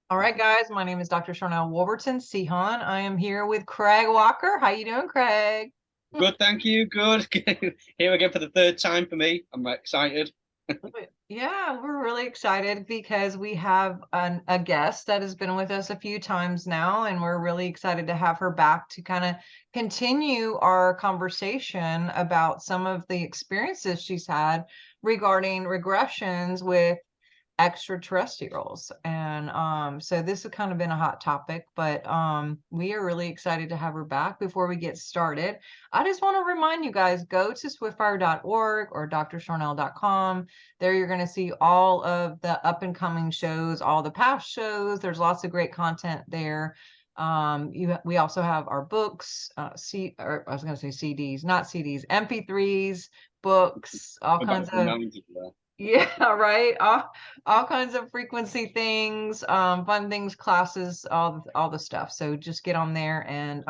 All right, guys, my name is Dr. Sharnael Wolverton, Sehan. I am here with Craig Walker. How you doing, Craig? Good, thank you. Good. Here again for the third time for me. I'm excited. Yeah, we're really excited because we have a guest that has been with us a few times now, and we're really excited to have her back to kind of continue our conversation about some of the experiences she's had regarding regressions with extraterrestrials. And so this has kind of been a hot topic, but we are really excited to have her back. Before we get started, I just want to remind you guys, go to swiftfire.org or drsharnel.com. There you're going to see all of the up and coming shows, all the past shows. There's lots of great content there. We also have our books, or I was going to say CDs, not CDs, MP3s, books, all Go back kinds to the of, 90s as well. yeah, right. All kinds of frequency things, fun things, classes, all the stuff. So just get on there and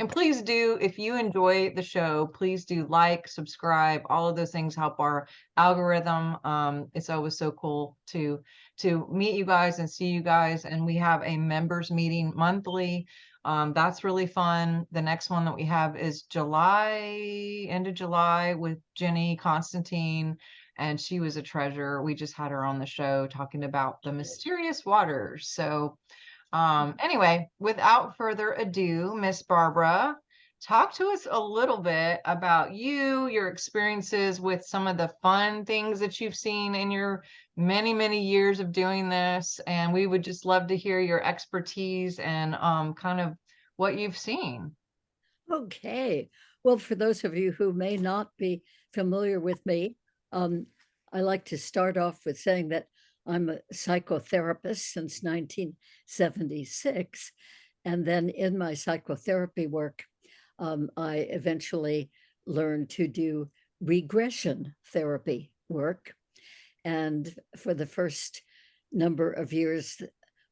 please do, if you enjoy the show, please do like, subscribe. All of those things help our algorithm. It's always so cool to meet you guys and see you guys. And we have a members meeting monthly. That's really fun. The next one that we have is July, end of July, with Jenny Constantine, and she was a treasure. We just had her on the show talking about the mysterious waters. So, anyway, without further ado, Miss Barbara, talk to us a little bit about you, your experiences with some of the fun things that you've seen in your many, many years of doing this. And we would just love to hear your expertise and kind of what you've seen. Okay. Well, for those of you who may not be familiar with me, um, I like to start off with saying that I'm a psychotherapist since 1976. And then in my psychotherapy work, I eventually learned to do regression therapy work. And for the first number of years,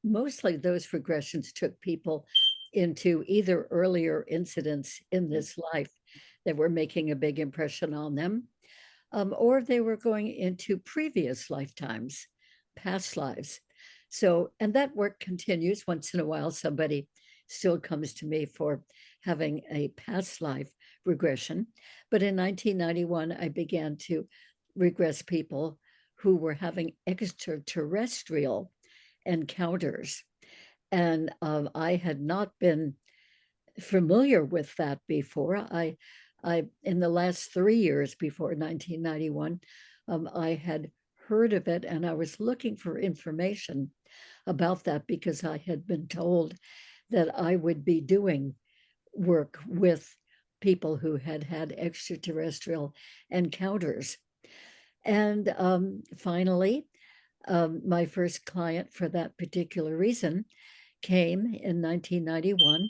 mostly those regressions took people into either earlier incidents in this life that were making a big impression on them, or they were going into previous lifetimes, past lives. So, and that work continues. Once in a while, somebody still comes to me for having a past life regression. But in 1991, I began to regress people who were having extraterrestrial encounters. And I had not been familiar with that before. I in the last 3 years before 1991, I had heard of it, and I was looking for information about that because I had been told that I would be doing work with people who had had extraterrestrial encounters. And finally, my first client for that particular reason came in 1991,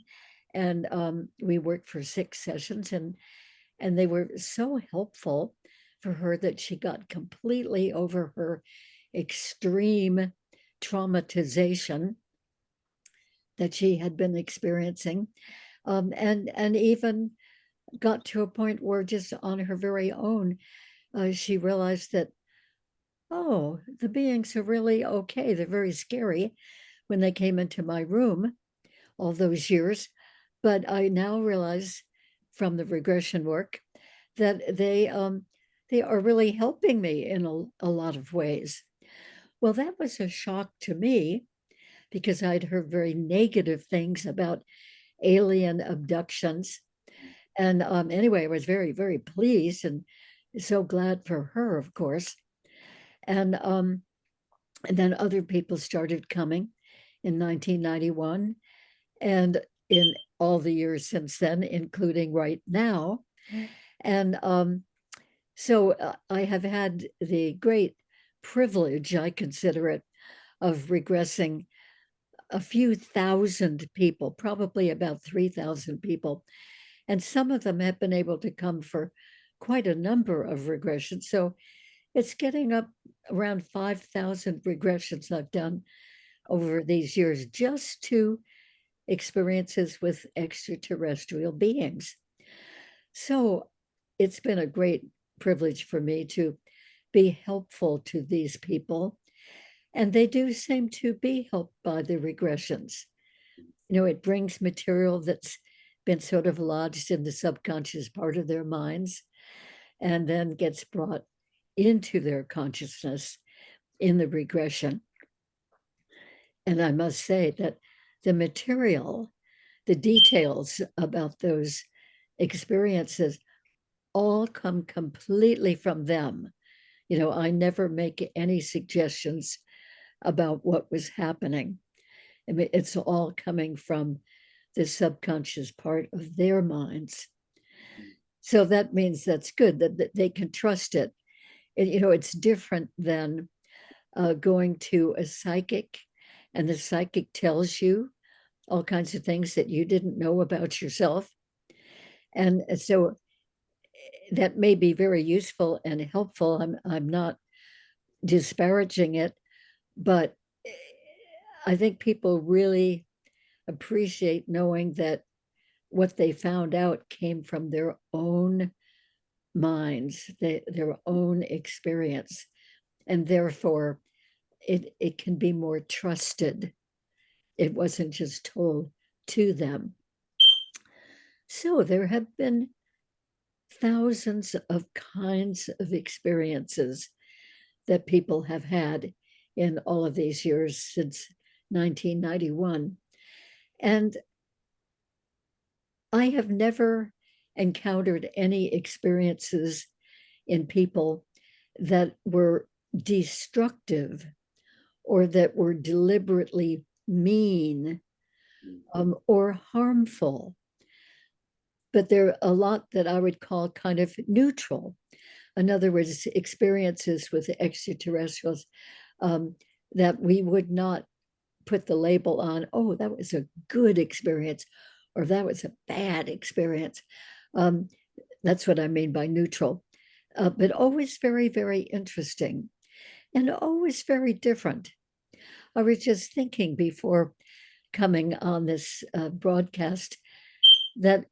and we worked for 6 sessions, and they were so helpful for her that she got completely over her extreme traumatization that she had been experiencing, and even got to a point where just on her very own, she realized that, oh, the beings are really okay. They're very scary when they came into my room all those years. But I now realize from the regression work that they are really helping me in a lot of ways. Well, that was a shock to me because I'd heard very negative things about alien abductions. And anyway, I was very, very pleased and so glad for her, of course. And then other people started coming in 1991 and in all the years since then, including right now. And so I have had the great privilege, I consider it, of regressing a few thousand people, probably about 3,000 people. And some of them have been able to come for quite a number of regressions. So it's getting up around 5,000 regressions I've done over these years just to experiences with extraterrestrial beings. So it's been a great privilege for me to be helpful to these people. And they do seem to be helped by the regressions. It brings material that's been sort of lodged in the subconscious part of their minds and then gets brought into their consciousness in the regression. And I must say that the material, the details about those experiences all come completely from them. I never make any suggestions about what was happening. I mean, it's all coming from the subconscious part of their minds. So that means that's good, that they can trust it. It's different than going to a psychic and the psychic tells you all kinds of things that you didn't know about yourself. And so that may be very useful and helpful. I'm not disparaging it, but I think people really appreciate knowing that what they found out came from their own minds, their own experience, and therefore it can be more trusted. It wasn't just told to them. So there have been thousands of kinds of experiences that people have had in all of these years since 1991. And I have never encountered any experiences in people that were destructive or that were deliberately mean or harmful. But there are a lot that I would call kind of neutral. In other words, experiences with extraterrestrials that we would not put the label on, oh, that was a good experience, or that was a bad experience. That's what I mean by neutral. But always very, very interesting and always very different. I was just thinking before coming on this broadcast that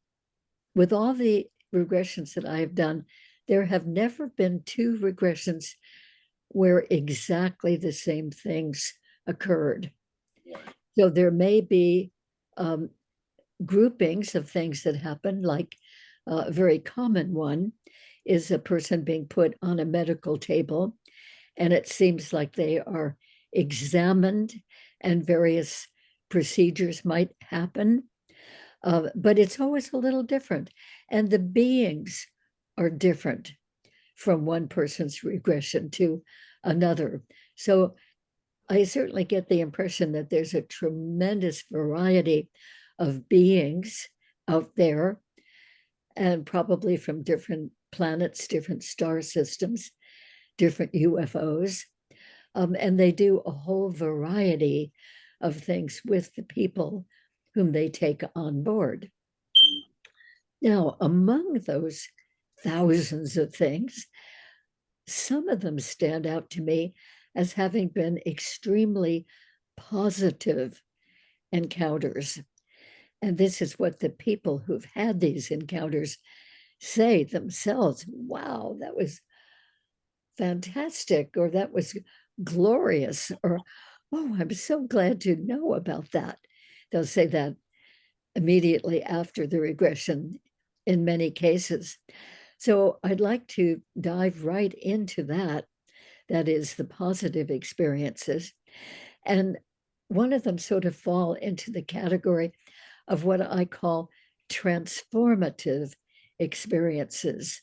with all the regressions that I have done, there have never been two regressions where exactly the same things occurred. So there may be groupings of things that happen, like a very common one is a person being put on a medical table, and it seems like they are examined and various procedures might happen. But it's always a little different. And the beings are different from one person's regression to another. So I certainly get the impression that there's a tremendous variety of beings out there, and probably from different planets, different star systems, different UFOs. And they do a whole variety of things with the people whom they take on board. Now, among those thousands of things, some of them stand out to me as having been extremely positive encounters. And this is what the people who've had these encounters say themselves. Wow, that was fantastic, or that was glorious, or oh, I'm so glad to know about that. They'll say that immediately after the regression in many cases. So I'd like to dive right into that. That is the positive experiences. And one of them sort of fall into the category of what I call transformative experiences.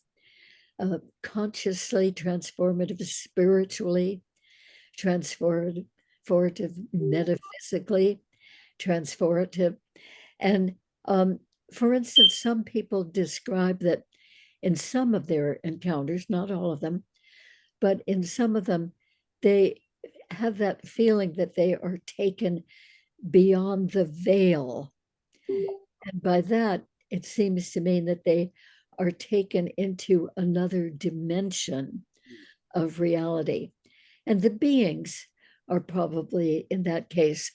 Consciously transformative, spiritually transformative, metaphysically transformative. And for instance, some people describe that in some of their encounters, not all of them, but in some of them, they have that feeling that they are taken beyond the veil. And by that, it seems to mean that they are taken into another dimension of reality. And the beings are probably, in that case,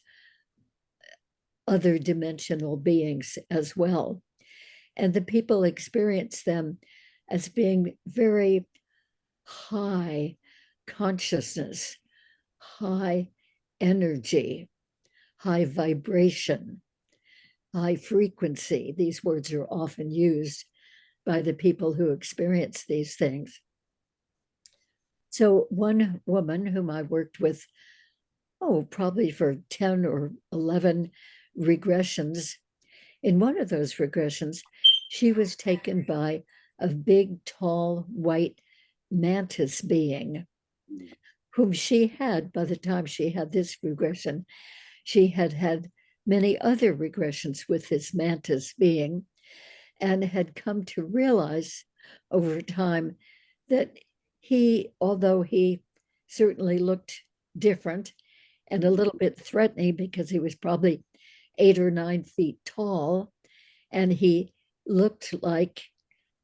other dimensional beings as well. And the people experience them as being very high consciousness, high energy, high vibration, high frequency. These words are often used by the people who experience these things. So one woman whom I worked with, probably for 10 or 11 regressions, in one of those regressions, she was taken by a big, tall, white mantis being whom she had, by the time she had this regression, she had had many other regressions with this mantis being and had come to realize over time that he, although he certainly looked different and a little bit threatening because he was probably 8 or 9 feet tall, and he looked like,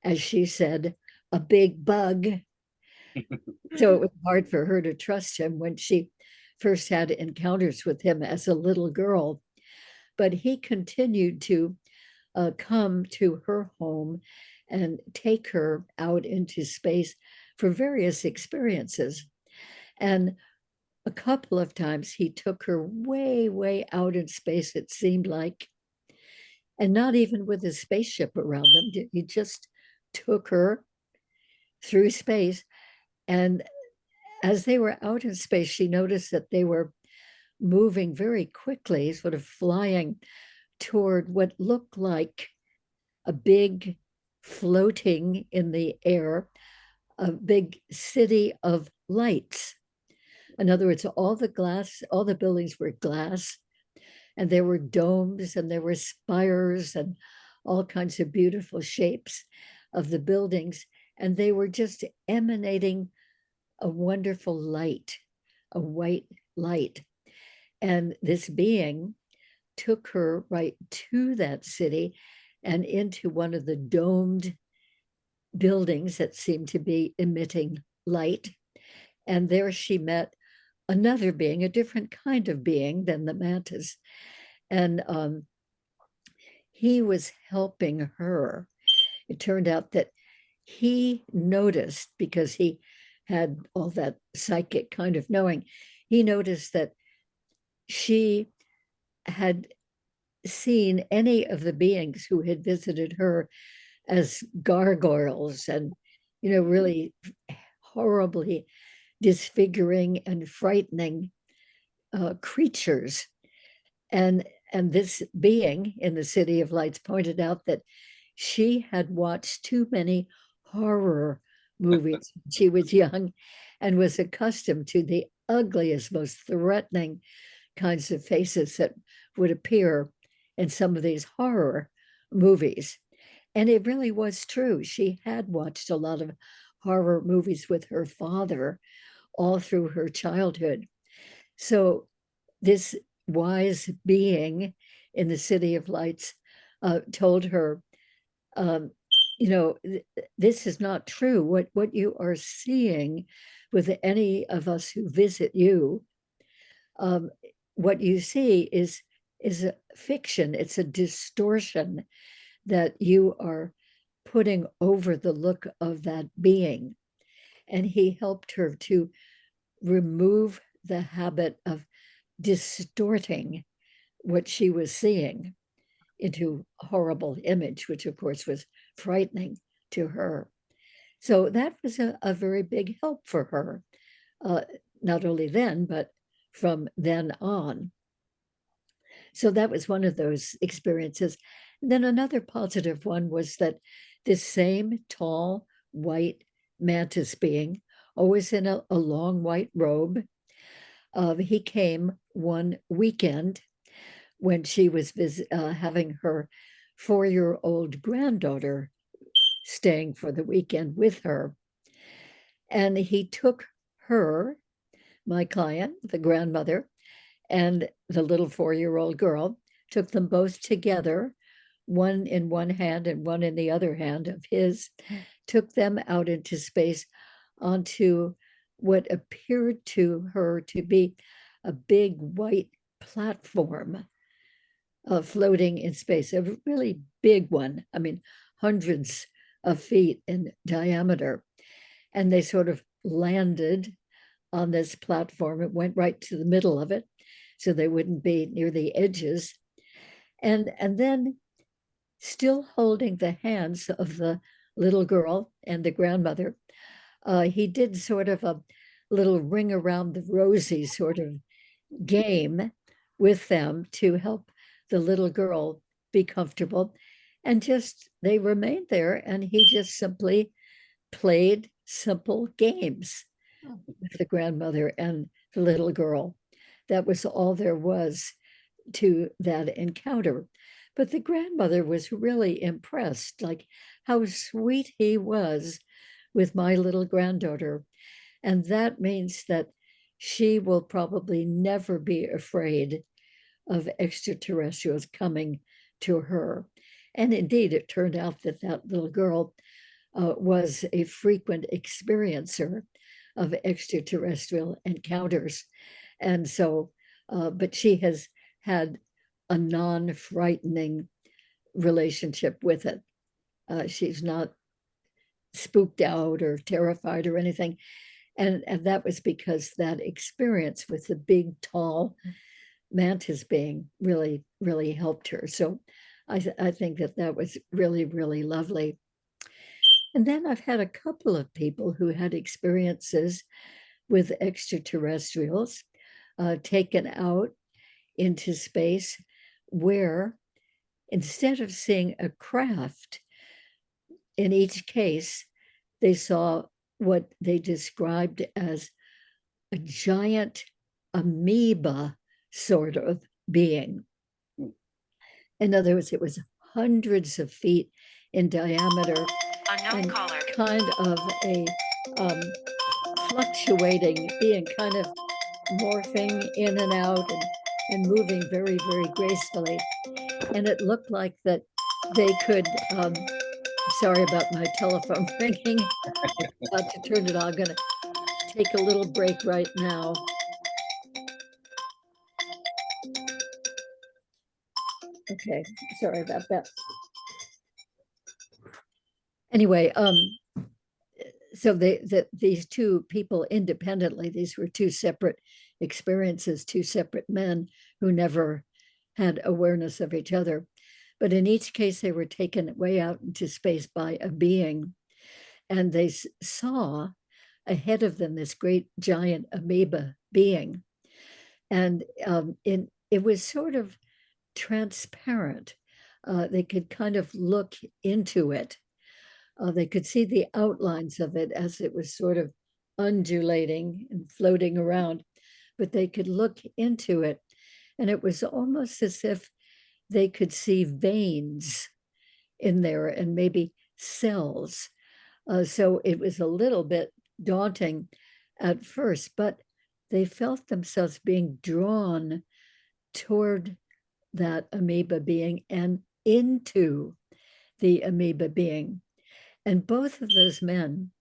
as she said, a big bug. So it was hard for her to trust him when she first had encounters with him as a little girl. But he continued to come to her home and take her out into space for various experiences. And a couple of times he took her way, way out in space, it seemed like, and not even with a spaceship around them. He just took her through space. And as they were out in space, she noticed that they were moving very quickly, sort of flying toward what looked like a big floating in the air, a big city of lights. In other words, all the buildings were glass, and there were domes and there were spires and all kinds of beautiful shapes of the buildings. And they were just emanating a wonderful light, a white light. And this being took her right to that city and into one of the domed buildings that seemed to be emitting light. And there she met another being, a different kind of being than the mantis. And he was helping her. It turned out that he noticed, because he had all that psychic kind of knowing, he noticed that she had seen any of the beings who had visited her as gargoyles and, really horribly disfiguring and frightening creatures. And this being in the City of Lights pointed out that she had watched too many horror movies when she was young and was accustomed to the ugliest, most threatening kinds of faces that would appear in some of these horror movies. And it really was true. She had watched a lot of horror movies with her father all through her childhood. So this wise being in the City of Lights told her, this is not true. What you are seeing with any of us who visit you, what you see is a fiction. It's a distortion that you are putting over the look of that being. And he helped her to remove the habit of distorting what she was seeing into a horrible image, which of course was frightening to her. So that was a very big help for her, not only then, but from then on. So that was one of those experiences. And then another positive one was that this same tall white mantis being, always in a long white robe, he came one weekend when she was having her 4-year-old granddaughter staying for the weekend with her. And he took her, my client, the grandmother, and the little 4-year-old girl, took them both together, one in one hand and one in the other hand of his, took them out into space onto what appeared to her to be a big white platform floating in space, a really big one. I mean, hundreds of feet in diameter. And they sort of landed on this platform. It went right to the middle of it, so they wouldn't be near the edges. And then, still holding the hands of the little girl and the grandmother, he did sort of a little ring around the rosy sort of game with them to help the little girl be comfortable. And just they remained there, and he just simply played simple games with the grandmother and the little girl. That was all there was to that encounter. But the grandmother was really impressed, like how sweet he was with my little granddaughter. And that means that she will probably never be afraid of extraterrestrials coming to her. And indeed, it turned out that that little girl was a frequent experiencer of extraterrestrial encounters. And so, but she has had a non-frightening relationship with it. She's not spooked out or terrified or anything. And that was because that experience with the big, tall mantis being really, really helped her. So I think that that was really, really lovely. And then I've had a couple of people who had experiences with extraterrestrials taken out into space, where instead of seeing a craft, in each case, they saw what they described as a giant amoeba sort of being. In other words, it was hundreds of feet in diameter and kind of a fluctuating being, kind of morphing in and out and moving very, very gracefully. And it looked like that they could, sorry about my telephone ringing, about to turn it on. I'm going to take a little break right now. Okay, sorry about that. Anyway, so these two people independently, these were two separate experiences, two separate men who never had awareness of each other. But in each case, they were taken way out into space by a being, and they saw ahead of them this great giant amoeba being. And it was sort of transparent. They could kind of look into it. They could see the outlines of it as it was sort of undulating and floating around, but they could look into it. And it was almost as if they could see veins in there and maybe cells. So it was a little bit daunting at first, but they felt themselves being drawn toward that amoeba being and into the amoeba being. And both of those men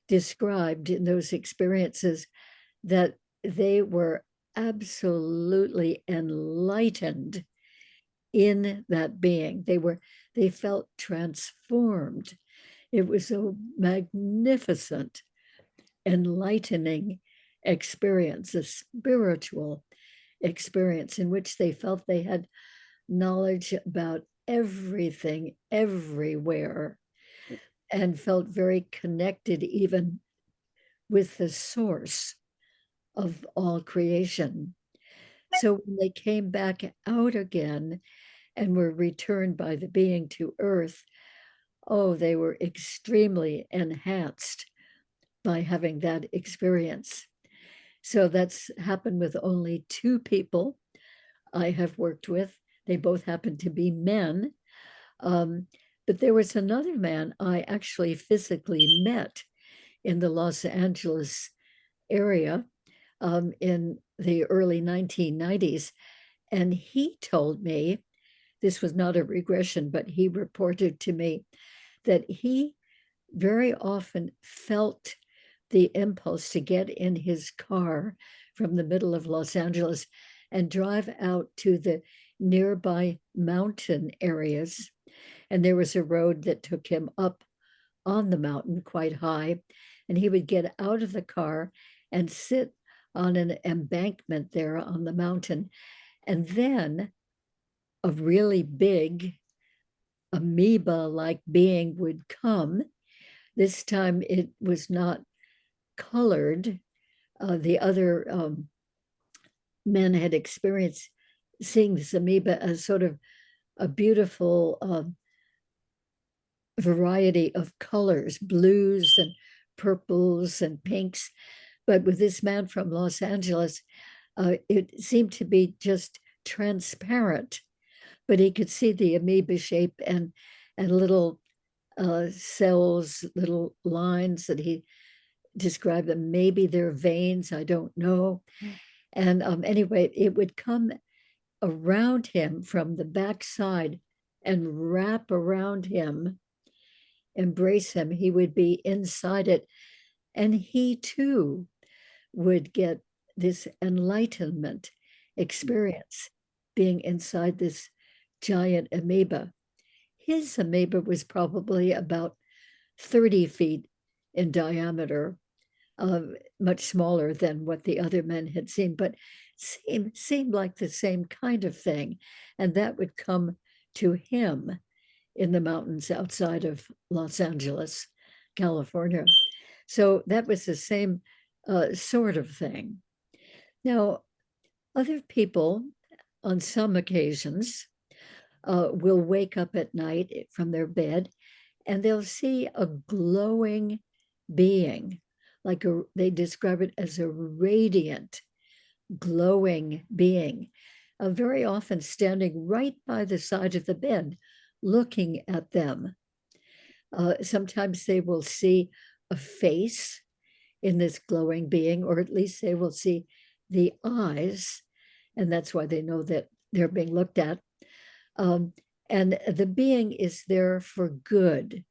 described in those experiences that they were absolutely enlightened in that being. They felt transformed. It was a magnificent, enlightening experience, a spiritual experience in which they felt they had knowledge about everything, everywhere, and felt very connected even with the source of all creation. So when they came back out again and were returned by the being to Earth, oh, they were extremely enhanced by having that experience. So that's happened with only two people I have worked with. They both happen to be men. But there was another man I actually physically met in the Los Angeles area in the early 1990s. And he told me, this was not a regression, but he reported to me that he very often felt the impulse to get in his car from the middle of Los Angeles and drive out to the nearby mountain areas. And there was a road that took him up on the mountain quite high. And he would get out of the car and sit on an embankment there on the mountain. And then a really big amoeba-like being would come. This time it was not colored. The other men had experienced seeing this amoeba as sort of a beautiful variety of colors, blues and purples and pinks. But with this man from Los Angeles, it seemed to be just transparent, but he could see the amoeba shape and little cells, little lines that he described them. Maybe they're veins, I don't know. And anyway, it would come around him from the backside and wrap around him, embrace him. He would be inside it. And he too would get this enlightenment experience being inside this giant amoeba. His amoeba was probably about 30 feet in diameter, much smaller than what the other men had seen, but seemed like the same kind of thing. And that would come to him in the mountains outside of Los Angeles, California. So that was the same sort of thing. Now, other people on some occasions will wake up at night from their bed and they'll see a glowing being, they describe it as a radiant, glowing being, very often standing right by the side of the bed, looking at them. Sometimes they will see a face in this glowing being, or at least they will see the eyes, and that's why they know that they're being looked at. And the being is there for good.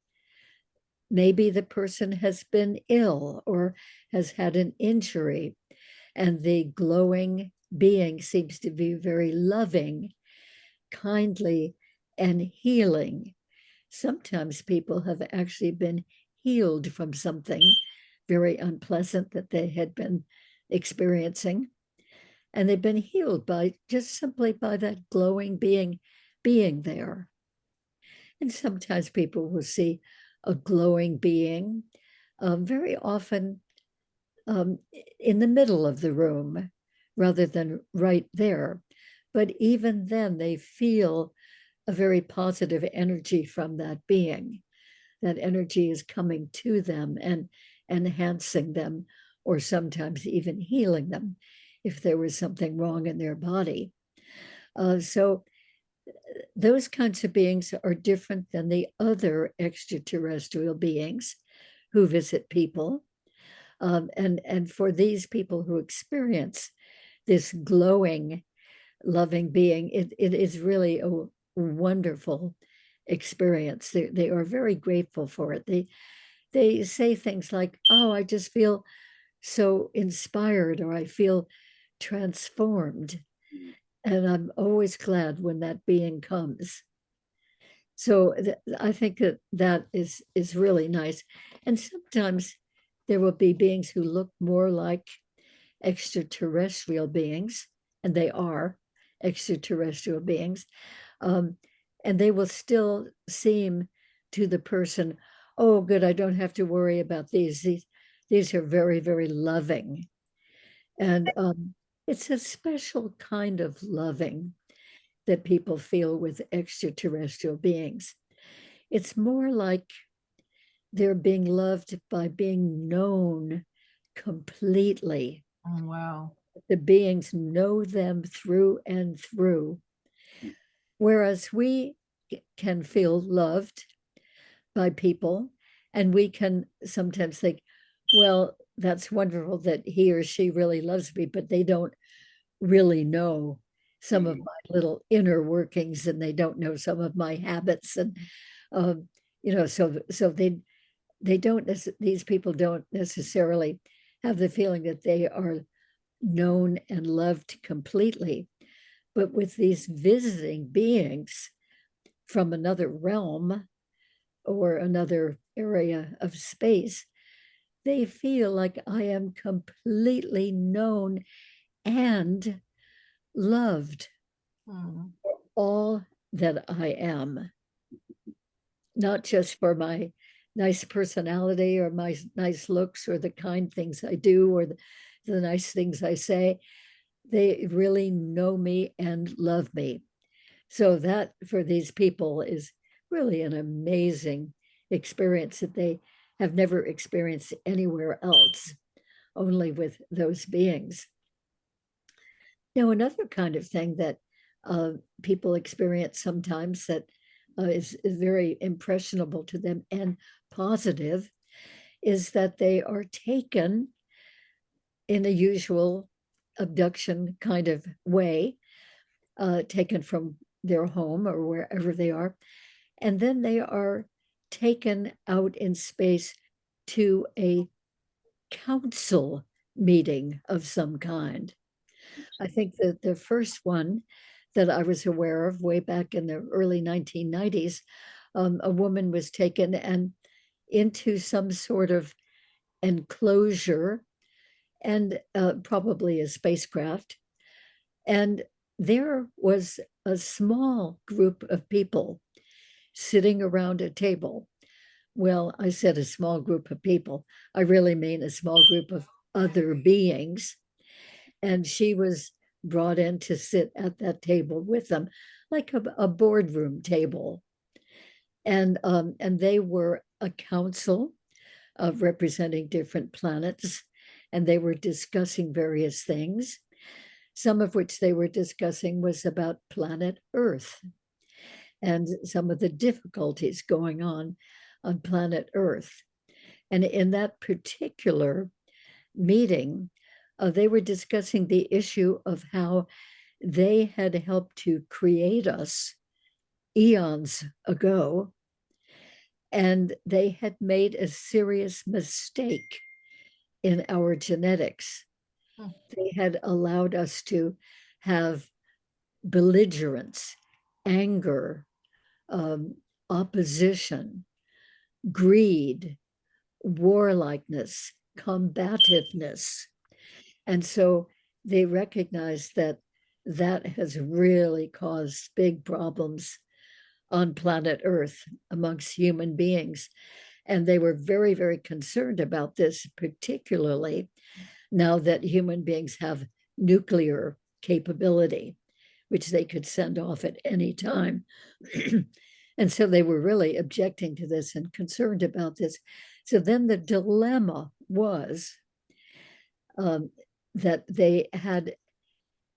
Maybe the person has been ill or has had an injury, and the glowing being seems to be very loving, kindly, and healing. Sometimes people have actually been healed from something very unpleasant that they had been experiencing. And they've been healed by just simply by that glowing being there. And sometimes people will see a glowing being, very often in the middle of the room rather than right there. But even then, they feel a very positive energy from that being. That energy is coming to them and enhancing them, or sometimes even healing them if there was something wrong in their body. So those kinds of beings are different than the other extraterrestrial beings who visit people. And for these people who experience this glowing, loving being, it is really a wonderful experience. They are very grateful for it. They say things like, "Oh, I just feel so inspired," or "I feel transformed." And I'm always glad when that being comes. So I think that is really nice. And sometimes there will be beings who look more like extraterrestrial beings, and they are extraterrestrial beings. And they will still seem to the person, "Oh, good, I don't have to worry about these. These are very, very loving." And it's a special kind of loving that people feel with extraterrestrial beings. It's more like they're being loved by being known completely. Oh, wow. The beings know them through and through. Whereas we can feel loved by people, and we can sometimes think, well, that's wonderful that he or she really loves me, but they don't really know some of my little inner workings, and they don't know some of my habits. And, so they don't, these people don't necessarily have the feeling that they are known and loved completely. But with these visiting beings from another realm or another area of space, they feel like I am completely known and loved Mm. for all that I am, not just for my nice personality or my nice looks or the kind things I do or the nice things I say. They really know me and love me. So that for these people is really an amazing experience that they have never experienced anywhere else, only with those beings. Now, another kind of thing that people experience sometimes that is very impressionable to them and positive is that they are taken in a usual abduction kind of way, taken from their home or wherever they are, and then they are taken out in space to a council meeting of some kind. I think that the first one that I was aware of way back in the early 1990s, a woman was taken and into some sort of enclosure and probably a spacecraft. And there was a small group of people sitting around a table. Well, I said a small group of people. I really mean a small group of other beings. And she was brought in to sit at that table with them, like a boardroom table. And they were a council of representing different planets, and they were discussing various things. Some of which they were discussing was about planet Earth and some of the difficulties going on planet Earth. And in that particular meeting, they were discussing the issue of how they had helped to create us eons ago, and they had made a serious mistake in our genetics. Hmm. They had allowed us to have belligerence, anger, um, opposition, greed, warlikeness, combativeness. And so they recognize that that has really caused big problems on planet Earth amongst human beings. And they were very, very concerned about this, particularly now that human beings have nuclear capability, which they could send off at any time. And so they were really objecting to this and concerned about this. So then the dilemma was um, that they had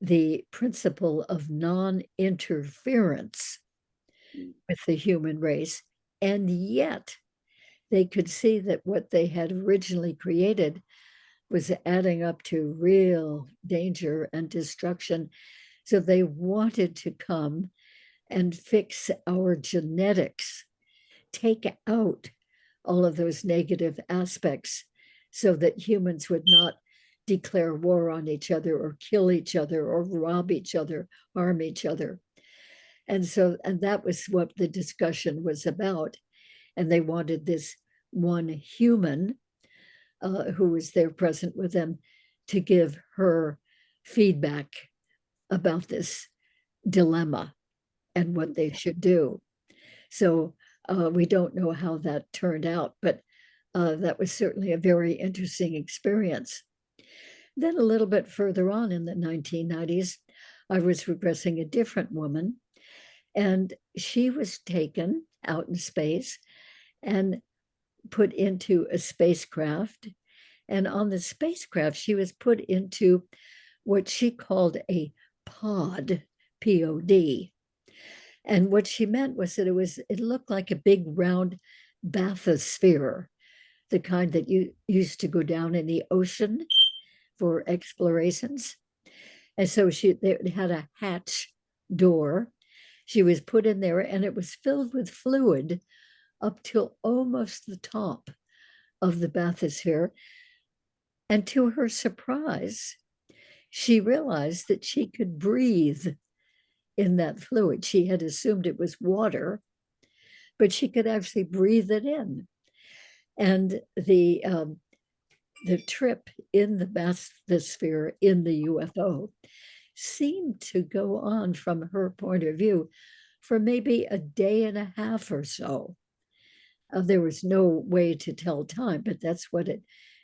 the principle of non interference with the human race. And yet they could see that what they had originally created was adding up to real danger and destruction. So they wanted to come and fix our genetics, take out all of those negative aspects so that humans would not declare war on each other or kill each other or rob each other, harm each other. And that was what the discussion was about. And they wanted this one human who was there present with them to give her feedback about this dilemma and what they should do. So we don't know how that turned out, but that was certainly a very interesting experience. Then a little bit further on in the 1990s, I was regressing a different woman, and she was taken out in space and put into a spacecraft. And on the spacecraft, she was put into what she called a pod, Pod. And what she meant was that it looked like a big round bathysphere, the kind that you used to go down in the ocean for explorations. And so they had a hatch door. She was put in there and it was filled with fluid up till almost the top of the bathysphere. And to her surprise, she realized that she could breathe in that fluid. She had assumed it was water, but she could actually breathe it in. And the trip in the bathysphere in the UFO seemed to go on from her point of view for maybe a day and a half or so. There was no way to tell time, but that's what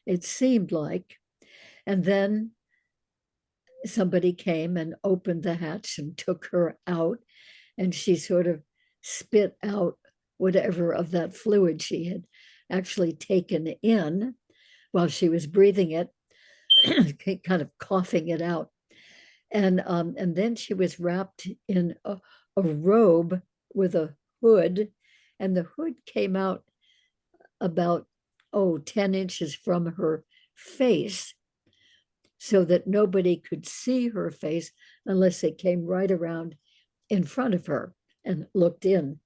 it seemed like. And then somebody came and opened the hatch and took her out, and she sort of spit out whatever of that fluid she had actually taken in while she was breathing it, kind of coughing it out. And then she was wrapped in a robe with a hood, and the hood came out about 10 inches from her face, so that nobody could see her face unless it came right around in front of her and looked in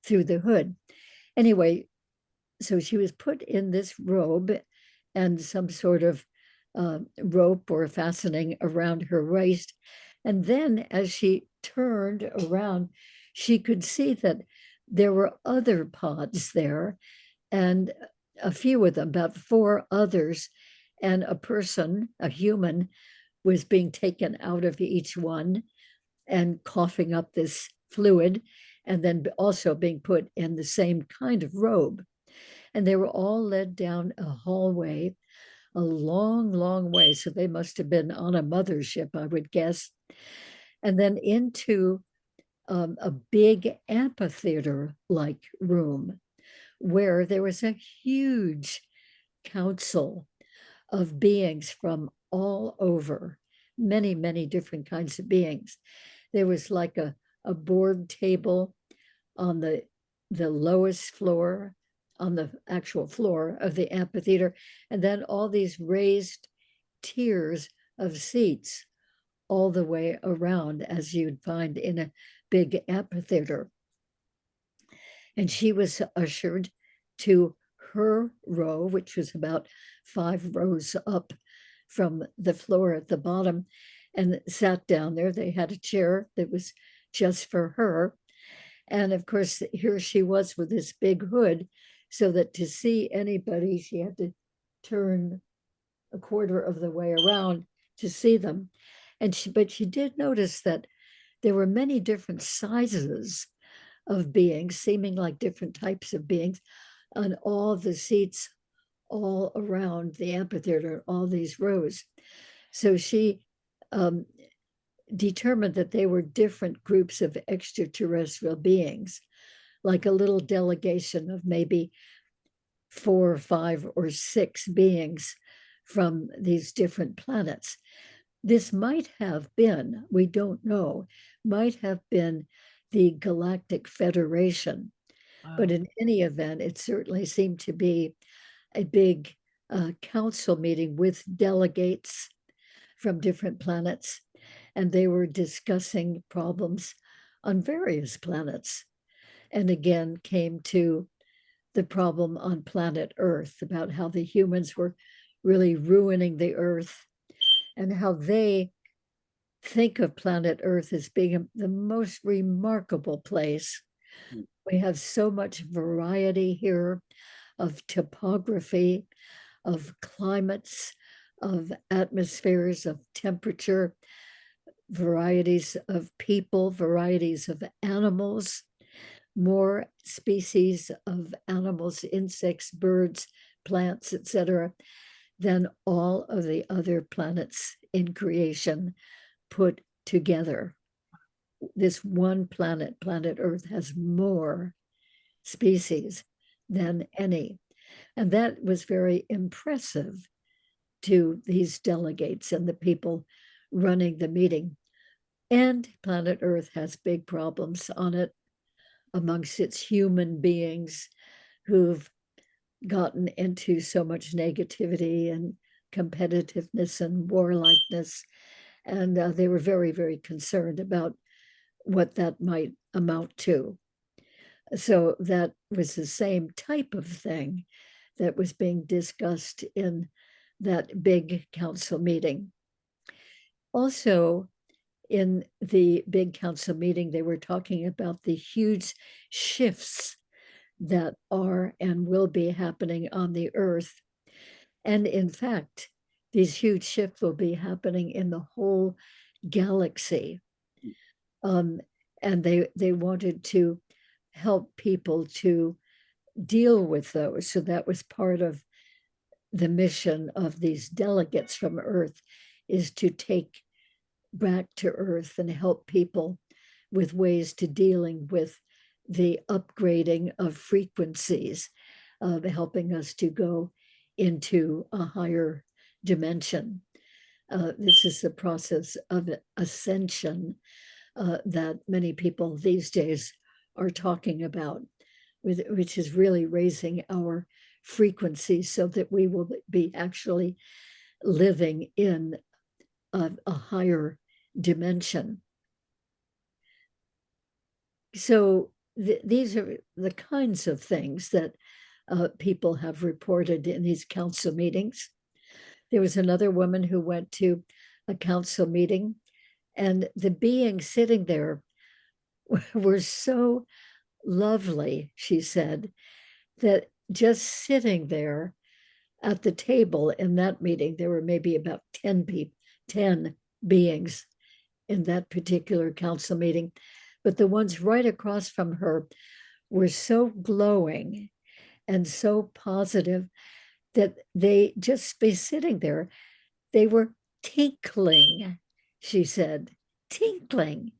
through the hood. Anyway, so she was put in this robe and some sort of rope or fastening around her waist. And then as she turned around, she could see that there were other pods there, and a few of them, about 4 others, and a person, a human, was being taken out of each one and coughing up this fluid, and then also being put in the same kind of robe. And they were all led down a hallway, a long, long way. So they must have been on a mothership, I would guess. And then into a big amphitheater like room where there was a huge council of beings from all over, many, many different kinds of beings. There was like a board table on the lowest floor, on the actual floor of the amphitheater, and then all these raised tiers of seats all the way around, as you'd find in a big amphitheater. And she was ushered to her row, which was about 5 rows up from the floor at the bottom, and sat down there. They had a chair that was just for her. And of course, here she was with this big hood, so that to see anybody, she had to turn a quarter of the way around to see them. But she did notice that there were many different sizes of beings, seeming like different types of beings, on all the seats all around the amphitheater, all these rows. So she determined that they were different groups of extraterrestrial beings, like a little delegation of maybe 4 or 5 or 6 beings from these different planets. This might have been, we don't know, might have been the Galactic Federation. Wow. But in any event, it certainly seemed to be a big council meeting with delegates from different planets, and they were discussing problems on various planets, and again came to the problem on planet Earth about how the humans were really ruining the Earth, and how they think of planet Earth as being the most remarkable place. We have so much variety here of topography, of climates, of atmospheres, of temperature, varieties of people, varieties of animals, more species of animals, insects, birds, plants, etc., than all of the other planets in creation put together. This one planet, planet Earth, has more species than any. And that was very impressive to these delegates and the people running the meeting. And planet Earth has big problems on it amongst its human beings who've gotten into so much negativity and competitiveness and warlikeness. And they were very, very concerned about what that might amount to. So that was the same type of thing that was being discussed in that big council meeting. Also, in the big council meeting, they were talking about the huge shifts that are and will be happening on the Earth. And in fact, these huge shifts will be happening in the whole galaxy. And they wanted to help people to deal with those. So that was part of the mission of these delegates from Earth, is to take back to Earth and help people with ways to dealing with the upgrading of frequencies, helping us to go into a higher dimension. This is the process of ascension that many people these days are talking about, which is really raising our frequency so that we will be actually living in a higher dimension. So these are the kinds of things that people have reported in these council meetings. There was another woman who went to a council meeting, and the beings sitting there were so lovely, she said, that just sitting there at the table in that meeting, there were maybe about 10 people, 10 beings in that particular council meeting. But the ones right across from her were so glowing and so positive that they just be sitting there. They were tinkling, she said, tinkling.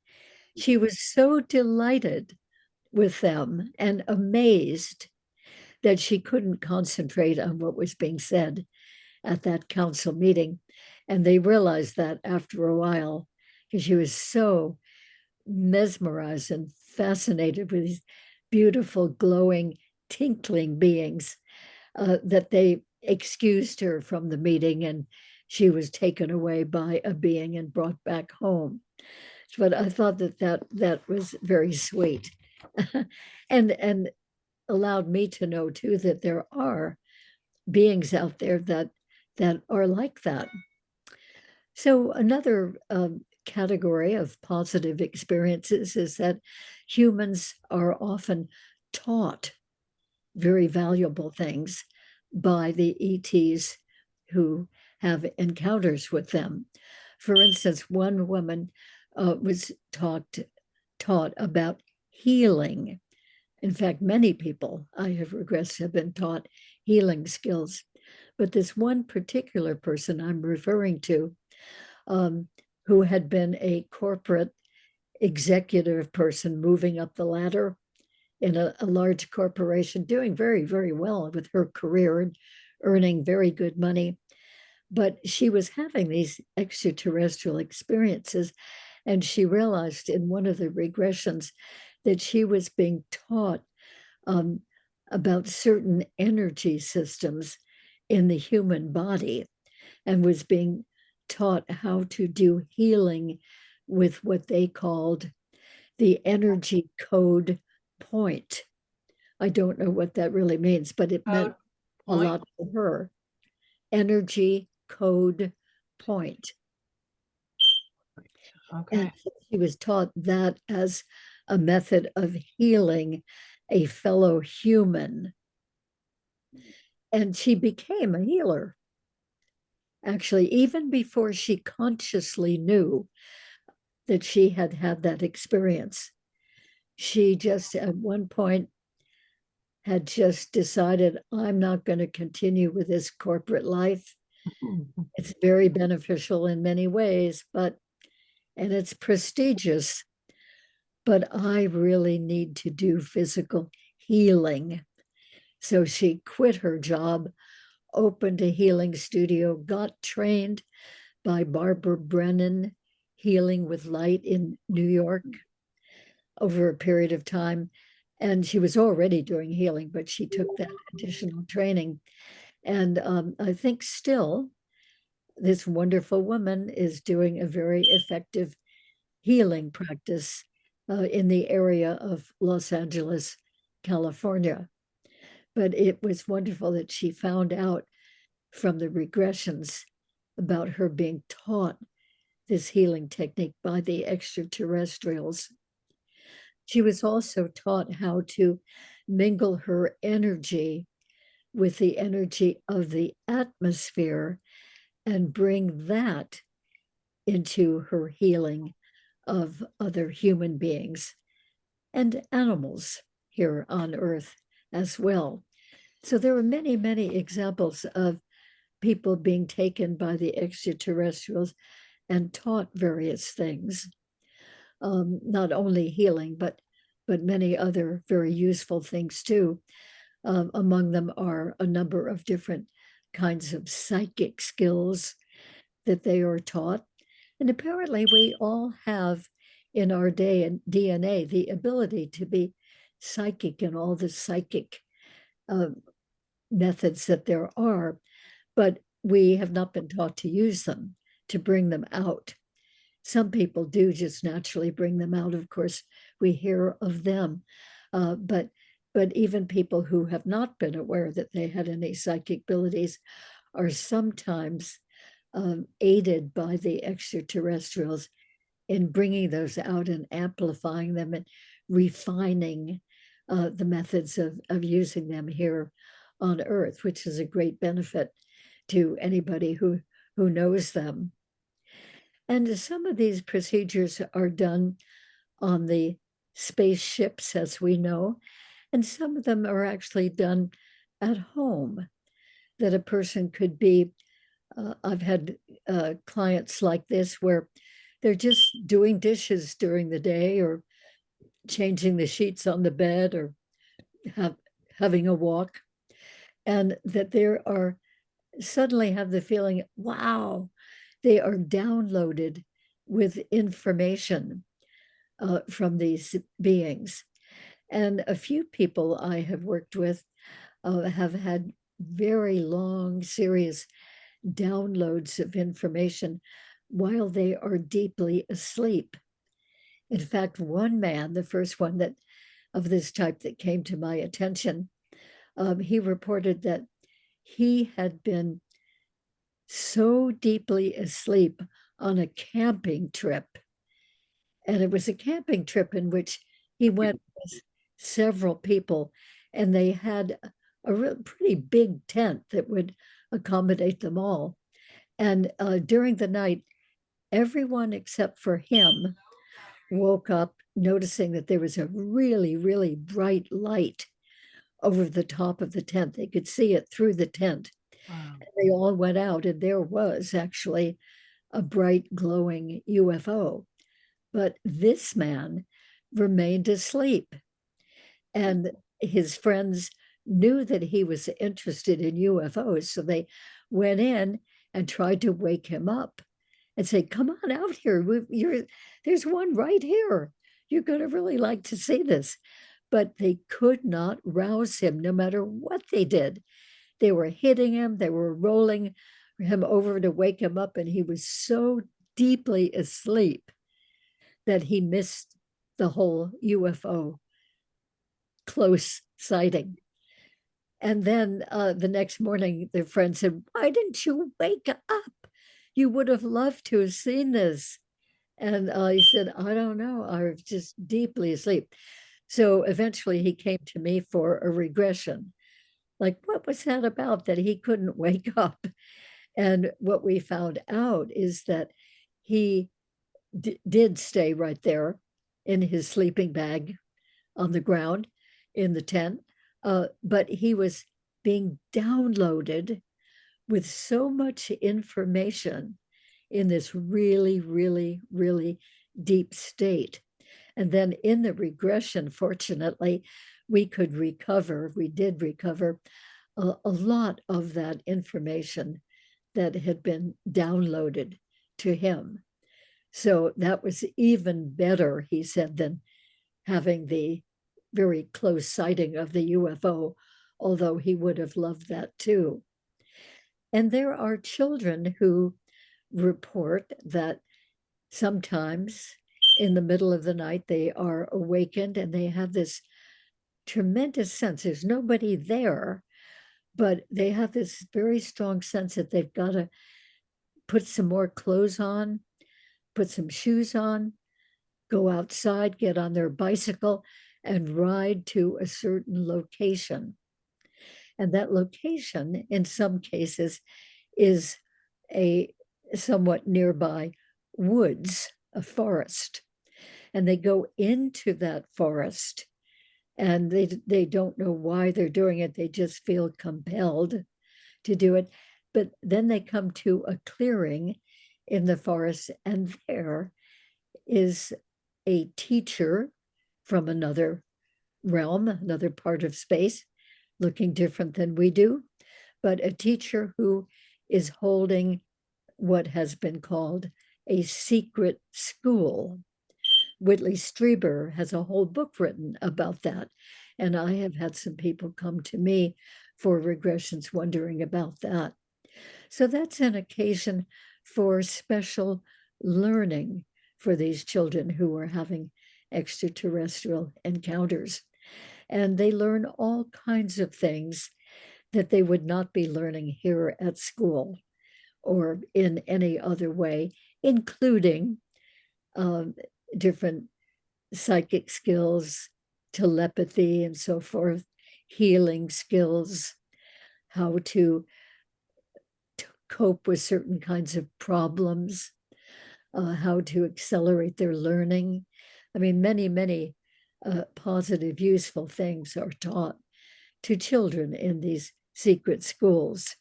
She was so delighted with them and amazed that she couldn't concentrate on what was being said at that council meeting. And they realized that after a while, because she was so mesmerized and fascinated with these beautiful, glowing, tinkling beings, that they excused her from the meeting, and she was taken away by a being and brought back home. But I thought that was very sweet, and allowed me to know too that there are beings out there that are like that. So another category of positive experiences is that humans are often taught very valuable things by the ETs who have encounters with them. For instance, one woman was taught about healing. In fact, many people I have regressed have been taught healing skills. But this one particular person I'm referring to, who had been a corporate executive person moving up the ladder in a large corporation, doing very, very well with her career and earning very good money. But she was having these extraterrestrial experiences, and she realized in one of the regressions that she was being taught about certain energy systems in the human body, and was being taught how to do healing with what they called the energy code point. I don't know what that really means, but it meant a lot to her. Energy code point. Okay. And she was taught that as a method of healing a fellow human. And she became a healer. Actually, even before she consciously knew that she had had that experience, she just at one point had just decided, I'm not going to continue with this corporate life. It's very beneficial in many ways, and it's prestigious, but I really need to do physical healing. So she quit her job, opened a healing studio, got trained by Barbara Brennan, Healing with Light in New York, over a period of time. And she was already doing healing, but she took that additional training. And I think still, this wonderful woman is doing a very effective healing practice in the area of Los Angeles, California. But it was wonderful that she found out from the regressions about her being taught this healing technique by the extraterrestrials. She was also taught how to mingle her energy with the energy of the atmosphere and bring that into her healing of other human beings and animals here on Earth as well. So there are many, many examples of people being taken by the extraterrestrials and taught various things, not only healing, but many other very useful things too. Among them are a number of different kinds of psychic skills that they are taught. And apparently, we all have in our day and DNA the ability to be psychic in all the psychic uh, methods that there are, but we have not been taught to use them to bring them out. Some people do just naturally bring them out. Of course, we hear of them, but even people who have not been aware that they had any psychic abilities are sometimes aided by the extraterrestrials in bringing those out and amplifying them and refining the methods of using them here on Earth, which is a great benefit to anybody who knows them. And some of these procedures are done on the spaceships, as we know, and some of them are actually done at home, that a person could be. I've had clients like this where they're just doing dishes during the day or changing the sheets on the bed or having a walk, and that there are suddenly have the feeling, wow, they are downloaded with information from these beings. And a few people I have worked with have had very long, serious downloads of information while they are deeply asleep. In fact, one man, the first one that of this type that came to my attention, he reported that he had been so deeply asleep on a camping trip. And it was a camping trip in which he went with several people, and they had a pretty big tent that would accommodate them all. And during the night, everyone except for him woke up noticing that there was a really, really bright light over the top of the tent. They could see it through the tent. Wow. They all went out, and there was actually a bright, glowing UFO. But this man remained asleep. And his friends knew that he was interested in UFOs. So they went in and tried to wake him up and say, come on out here. There's one right here. You're going to really like to see this. But they could not rouse him no matter what they did. They were hitting him, they were rolling him over to wake him up, and he was so deeply asleep that he missed the whole UFO close sighting. And then the next morning, their friend said, why didn't you wake up? You would have loved to have seen this. And he said, I don't know. I was just deeply asleep. So eventually he came to me for a regression. Like, what was that about that he couldn't wake up? And what we found out is that he did stay right there in his sleeping bag on the ground in the tent, but he was being downloaded with so much information in this really, really, really deep state. And then in the regression, fortunately, we did recover a lot of that information that had been downloaded to him. So that was even better, he said, than having the very close sighting of the UFO, although he would have loved that too. And there are children who report that sometimes in the middle of the night they are awakened and they have this tremendous sense. There's nobody there, but they have this very strong sense that they've got to put some more clothes on, put some shoes on, go outside, get on their bicycle, and ride to a certain location. And that location, in some cases, is a somewhat nearby woods, a forest. And they go into that forest and they don't know why they're doing it. They just feel compelled to do it. But then they come to a clearing in the forest, and there is a teacher from another realm, another part of space, looking different than we do, but a teacher who is holding what has been called a secret school. Whitley Strieber has a whole book written about that. And I have had some people come to me for regressions wondering about that. So that's an occasion for special learning for these children who are having extraterrestrial encounters. And they learn all kinds of things that they would not be learning here at school or in any other way, including different psychic skills, telepathy, and so forth, healing skills, how to cope with certain kinds of problems, how to accelerate their learning. I mean, many positive, useful things are taught to children in these secret schools.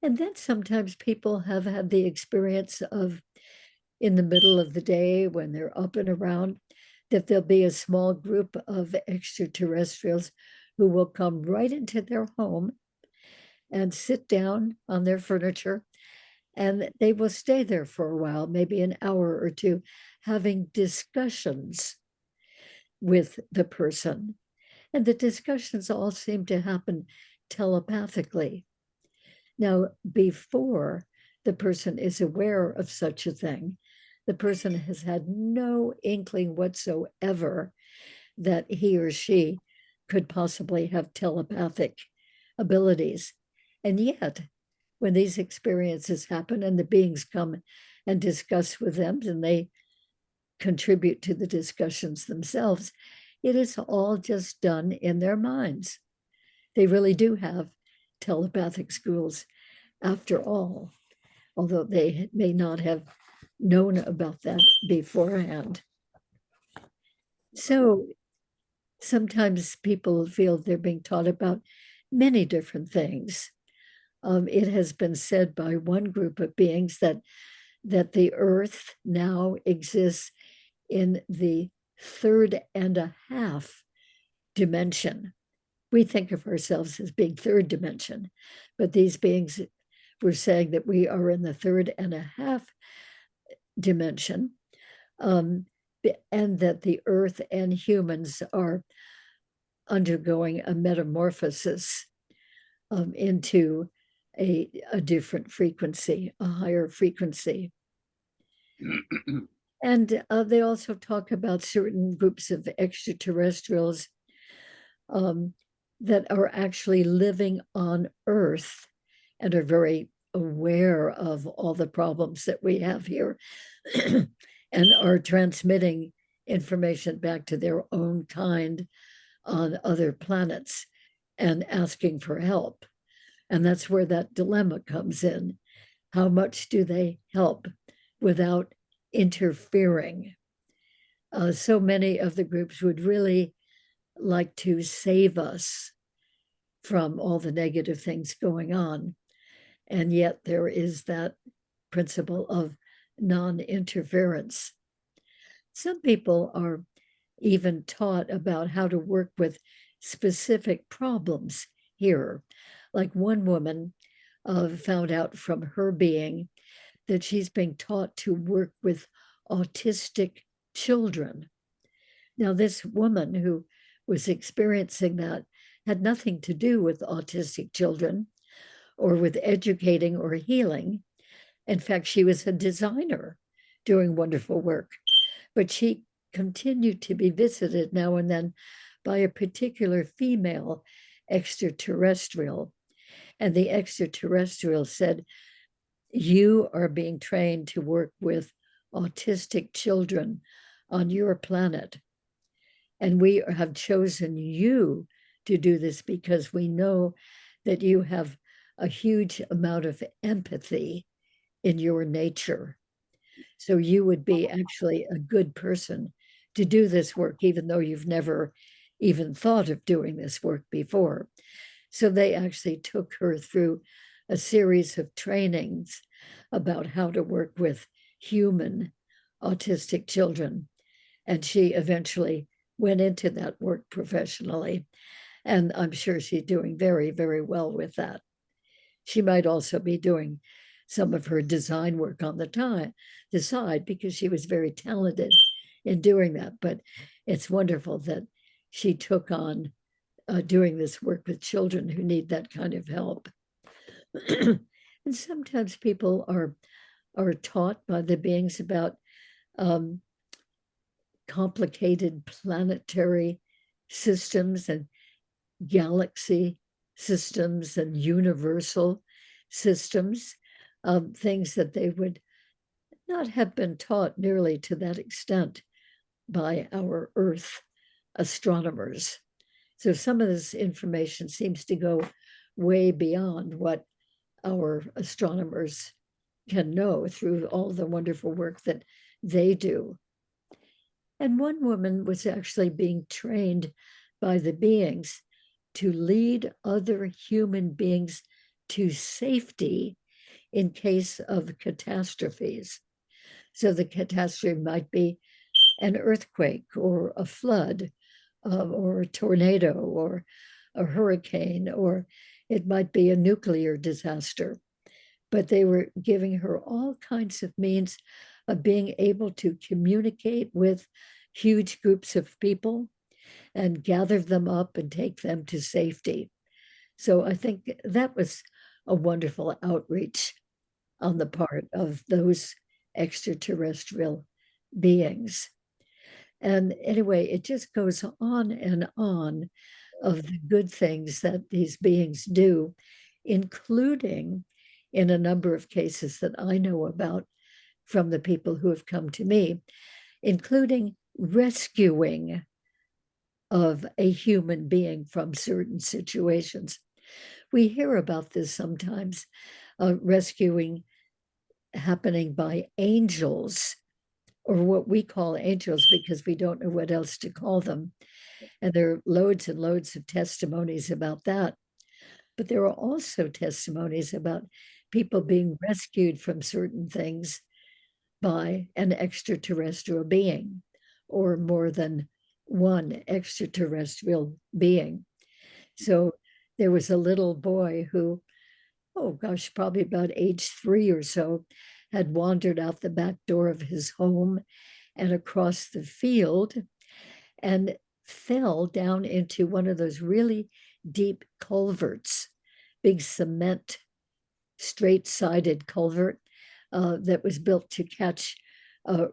And then sometimes people have had the experience of, in the middle of the day when they're up and around, that there'll be a small group of extraterrestrials who will come right into their home and sit down on their furniture, and they will stay there for a while, maybe an hour or two, having discussions with the person. And the discussions all seem to happen telepathically. Now, before the person is aware of such a thing, the person has had no inkling whatsoever that he or she could possibly have telepathic abilities. And yet, when these experiences happen and the beings come and discuss with them and they contribute to the discussions themselves, it is all just done in their minds. They really do have telepathic schools after all, although they may not have known about that beforehand. So sometimes people feel they're being taught about many different things. It has been said by one group of beings that the Earth now exists in the 3.5 dimension. We think of ourselves as being 3rd dimension, but these beings were saying that we are in the 3.5 dimension, and that the Earth and humans are undergoing a metamorphosis into a different frequency, a higher frequency. And they also talk about certain groups of extraterrestrials that are actually living on Earth and are very aware of all the problems that we have here and are transmitting information back to their own kind on other planets and asking for help. And that's where that dilemma comes in. How much do they help without interfering? So many of the groups would really like to save us from all the negative things going on. And yet there is that principle of non-interference. Some people are even taught about how to work with specific problems here. Like one woman found out from her being that she's being taught to work with autistic children. Now, this woman who was experiencing that had nothing to do with autistic children or with educating or healing. In fact, she was a designer doing wonderful work, but she continued to be visited now and then by a particular female extraterrestrial. And the extraterrestrial said, "You are being trained to work with autistic children on your planet. And we have chosen you to do this because we know that you have a huge amount of empathy in your nature. So you would be actually a good person to do this work, even though you've never even thought of doing this work before. So they actually took her through a series of trainings about how to work with human autistic children. And she eventually went into that work professionally. And I'm sure she's doing very, very well with that. She might also be doing some of her design work on the side, because she was very talented in doing that. But it's wonderful that she took on doing this work with children who need that kind of help. And sometimes people are taught by the beings about um, complicated planetary systems and galaxy systems and universal systems, things that they would not have been taught nearly to that extent by our Earth astronomers. So some of this information seems to go way beyond what our astronomers can know through all the wonderful work that they do. And one woman was actually being trained by the beings to lead other human beings to safety in case of catastrophes. So the catastrophe might be an earthquake or a flood or a tornado or a hurricane, or it might be a nuclear disaster. But they were giving her all kinds of means of being able to communicate with huge groups of people and gather them up and take them to safety. So I think that was a wonderful outreach on the part of those extraterrestrial beings. And anyway, it just goes on and on of the good things that these beings do, including in a number of cases that I know about from the people who have come to me, including rescuing of a human being from certain situations. We hear about this sometimes, rescuing happening by angels, or what we call angels because we don't know what else to call them. And there are loads and loads of testimonies about that. But there are also testimonies about people being rescued from certain things by an extraterrestrial being, or more than one extraterrestrial being. So there was a little boy who, oh gosh, probably about age 3 or so, had wandered out the back door of his home and across the field and fell down into one of those really deep culverts, big cement, straight-sided culvert that was built to catch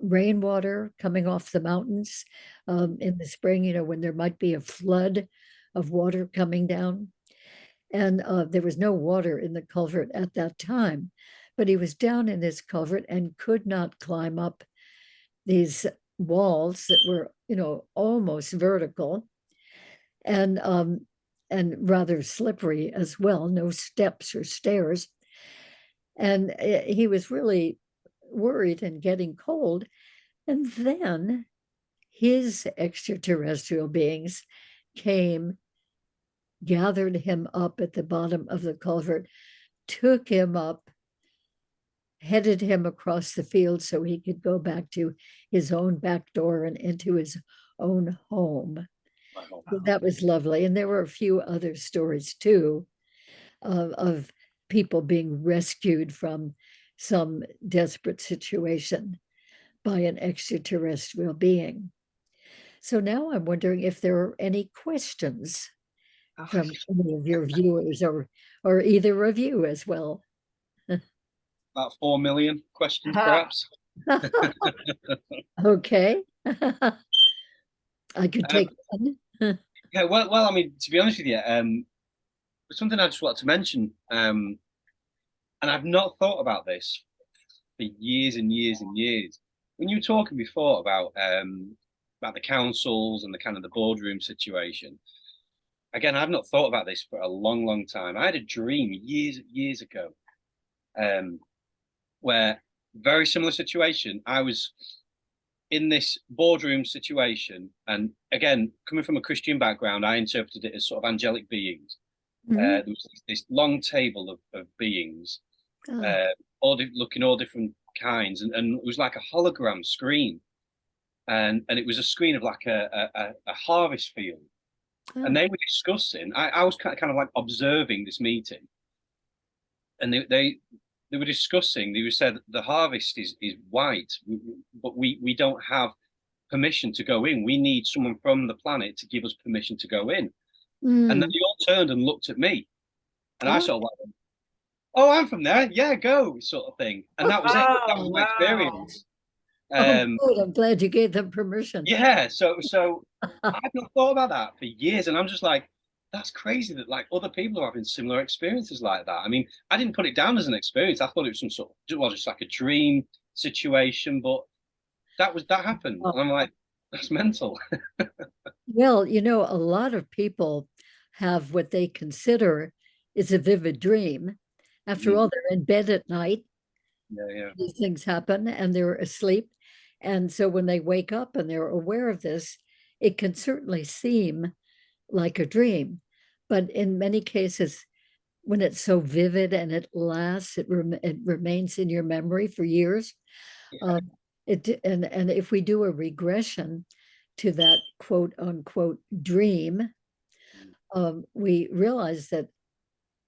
rainwater coming off the mountains in the spring, when there might be a flood of water coming down. And there was no water in the culvert at that time, but he was down in this culvert and could not climb up these walls that were, almost vertical and rather slippery as well, no steps or stairs. And he was really worried and getting cold. And then his extraterrestrial beings came, gathered him up at the bottom of the culvert, took him up, headed him across the field so he could go back to his own back door and into his own home. Wow. So that was lovely. And there were a few other stories too of people being rescued from some desperate situation by an extraterrestrial being. So now I'm wondering if there are any questions from any of your viewers, or either of you as well. About 4 million questions, perhaps. Okay. I could take one. Yeah, well, I mean, to be honest with you, something I just wanted to mention, and I've not thought about this for years and years and years. When you were talking before about the councils and the kind of the boardroom situation, again, I've not thought about this for a long time. I had a dream years ago, where very similar situation. I was in this boardroom situation, and again, coming from a Christian background, I interpreted it as sort of angelic beings. There was this long table of beings, Oh, looking all different kinds, and it was like a hologram screen, and it was a screen of like a harvest field, and oh. they were discussing. I was kind of like observing this meeting, and they were discussing. They said the harvest is white, but we don't have permission to go in. We need someone from the planet to give us permission to go in. And then Mm. they all turned and looked at me, and I Oh, sort of like, "Oh, I'm from there. Yeah, go," sort of thing. And that was it. That was Oh, my wow. experience. oh, Um, good. I'm glad you gave them permission. yeah. So I've not thought about that for years, and I'm just like, that's crazy that like other people are having similar experiences like that. I mean, I didn't put it down as an experience. I thought it was some sort of, well, just like a dream situation, but that happened, Oh, and I'm like, that's mental. well, a lot of people have what they consider is a vivid dream. After Mm, all, they're in bed at night, yeah, yeah, these things happen, and they're asleep. And so when they wake up and they're aware of this, it can certainly seem like a dream. But in many cases, when it's so vivid and it lasts, it remains in your memory for years. yeah. Um, and if we do a regression to that quote unquote dream, we realize that,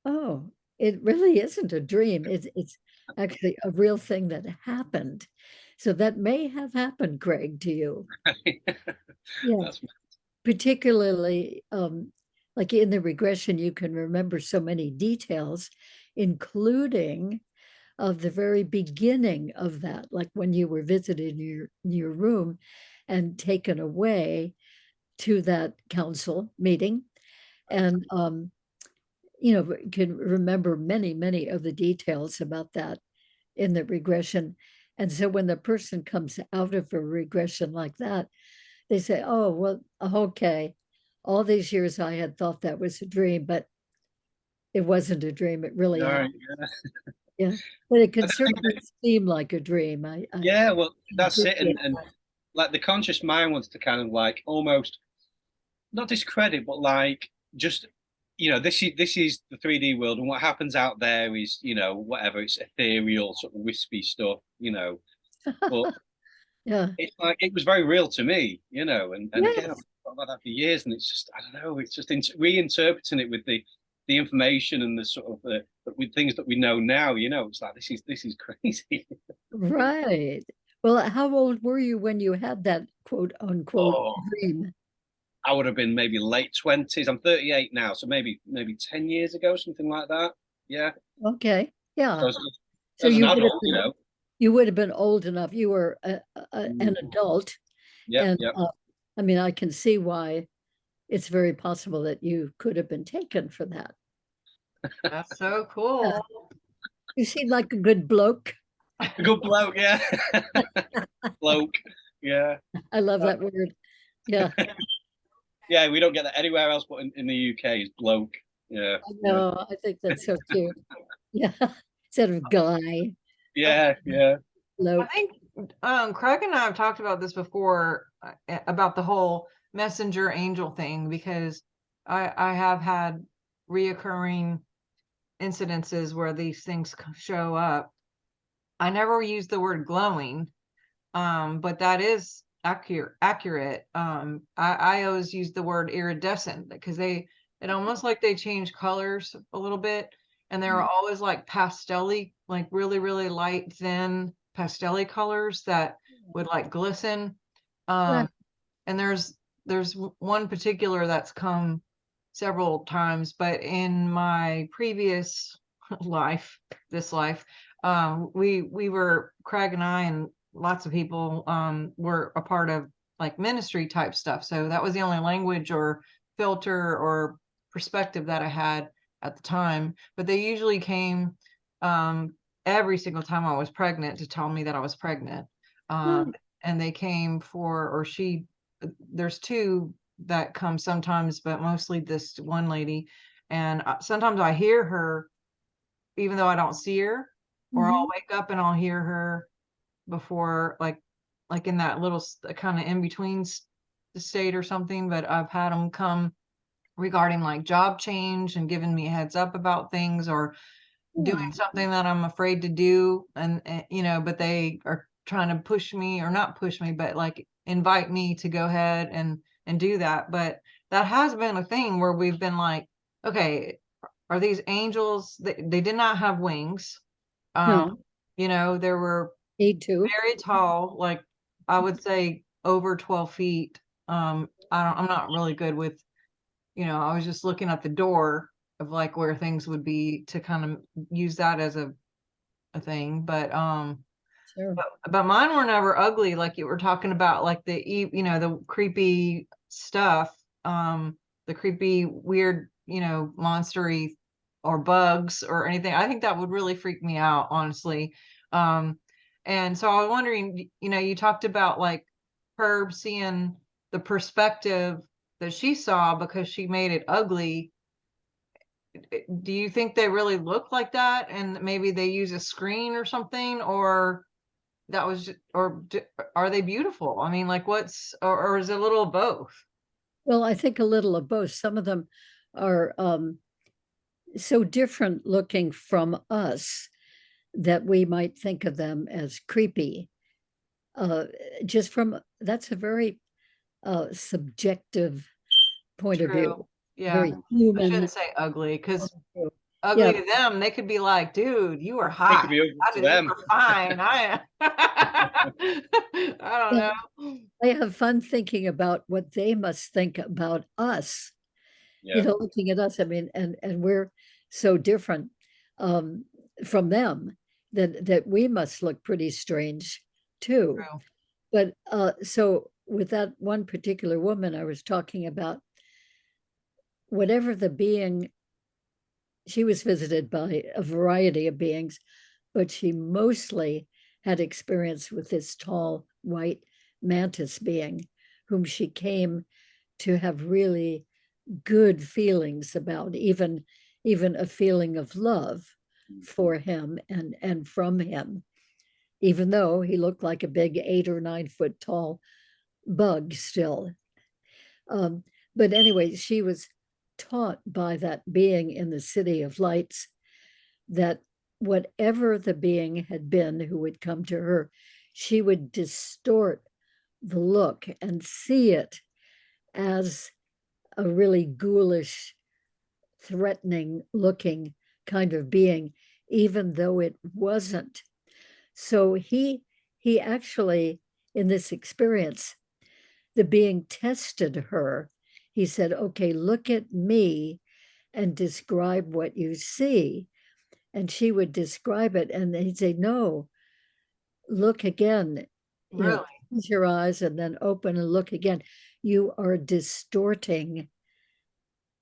oh, it really isn't a dream. It's actually a real thing that happened. So that may have happened, Greg, to you. Yeah, That's particularly like in the regression, you can remember so many details, including of the very beginning of that, like when you were visited in your room and taken away to that council meeting. And can remember many of the details about that in the regression. And so when the person comes out of a regression like that, they say, oh, well, okay, all these years I had thought that was a dream, but it wasn't a dream. It really all happened. right. Yeah. Yeah. But it I can think certainly seem like a dream. I yeah, well, can that's it. appreciate And like the conscious mind wants to kind of like almost not discredit, but like just this is the 3D world, and what happens out there is whatever, it's ethereal, sort of wispy stuff. But that. Yeah. it's like it was very real to me. And again, I've Yes. thought about that for years, and it's just I don't know, it's just reinterpreting it with the information and the sort of with things that we know now. It's like this is crazy. Right. Well, how old were you when you had that quote unquote Oh, dream? I would have been maybe late 20s. I'm 38 now, so maybe 10 years ago, something like that. Yeah. Okay. So Yeah. So as an you would have adult. been you would have been old enough. You were an Mm, adult, yep, and yep. I mean, I can see why it's very possible that you could have been taken for that. That's so Yeah. cool. You seem like a good bloke. Good bloke, yeah. Bloke, yeah. I love Uh, that word. Yeah, yeah, we don't get that anywhere else but in the UK is bloke. Yeah, I yeah. know. I think that's so cute. Yeah, instead of guy, Yeah, yeah. I bloke. think Craig and I have talked about this before about the whole messenger angel thing because I have had reoccurring incidences where these things show up. I never use the word glowing, but that is accurate. I always use the word iridescent because it almost like they change colors a little bit, and they're Mm. always like pastelly, like really light, thin pastelly colors that would like glisten. Right. Um, and there's one particular that's come several times, but in my previous life, this life, we were Craig and I and lots of people were a part of like ministry type stuff. So that was the only language or filter or perspective that I had at the time. But they usually came um, every single time I was pregnant to tell me that I was pregnant. Oh, And they came for, or she, there's two that come sometimes, but mostly this one lady. And sometimes I hear her, even though I don't see her, or I'll Mhm. wake up and I'll hear her before, like in that little kind of in between state or something. But I've had them come regarding like job change and giving me a heads up about things, or doing Yeah. something that I'm afraid to do. And you know, but they are trying to push me, or not push me, but like invite me to go ahead and do that. But that has been a thing where we've been like, okay, are these angels? They did not have wings. Um, No, you know, there were need to. very tall, like I would say over 12 feet. I'm not really good with, you know, I was just looking at the door of like where things would be to kind of use that as a thing. Sure. But mine were never ugly, like you were talking about, like you know, the creepy stuff, the creepy, weird, you know, monstery or bugs or anything. I think that would really freak me out, honestly. Um, and so I was wondering, you know, you talked about like her seeing the perspective that she saw because she made it ugly. Do you think they really look like that, and maybe they use a screen or something, or that was are they beautiful? I mean, like or is it a little of both? Well, I think a little of both. Some of them are so different looking from us that we might think of them as creepy. Uh, just from that's a very subjective point of True. view, Yeah. very I shouldn't human say ugly, point because of view. ugly Yeah, to them, they could be like, dude, you were It hot. could be open I to did, you them. were fine. I don't yeah. know. I have fun thinking about what they must think about us. Yeah. Looking at us. I mean, and we're so different um, from them that we must look pretty strange too. True. But so with that one particular woman I was talking about, whatever the being, she was visited by a variety of beings, but she mostly had experience with this tall white mantis being, whom she came to have really good feelings about, even a feeling of love for him and from him, even though he looked like a big 8 or 9 foot tall bug still. Um, but anyway, she was taught by that being in the City of Lights that whatever the being had been who would come to her, she would distort the look and see it as a really ghoulish, threatening looking kind of being, even though it wasn't. So he actually, in this experience, the being tested her. He said, okay, look at me and describe what you see. And she would describe it, and he'd say, no, look again, Really? close your eyes and then open and look again. You are distorting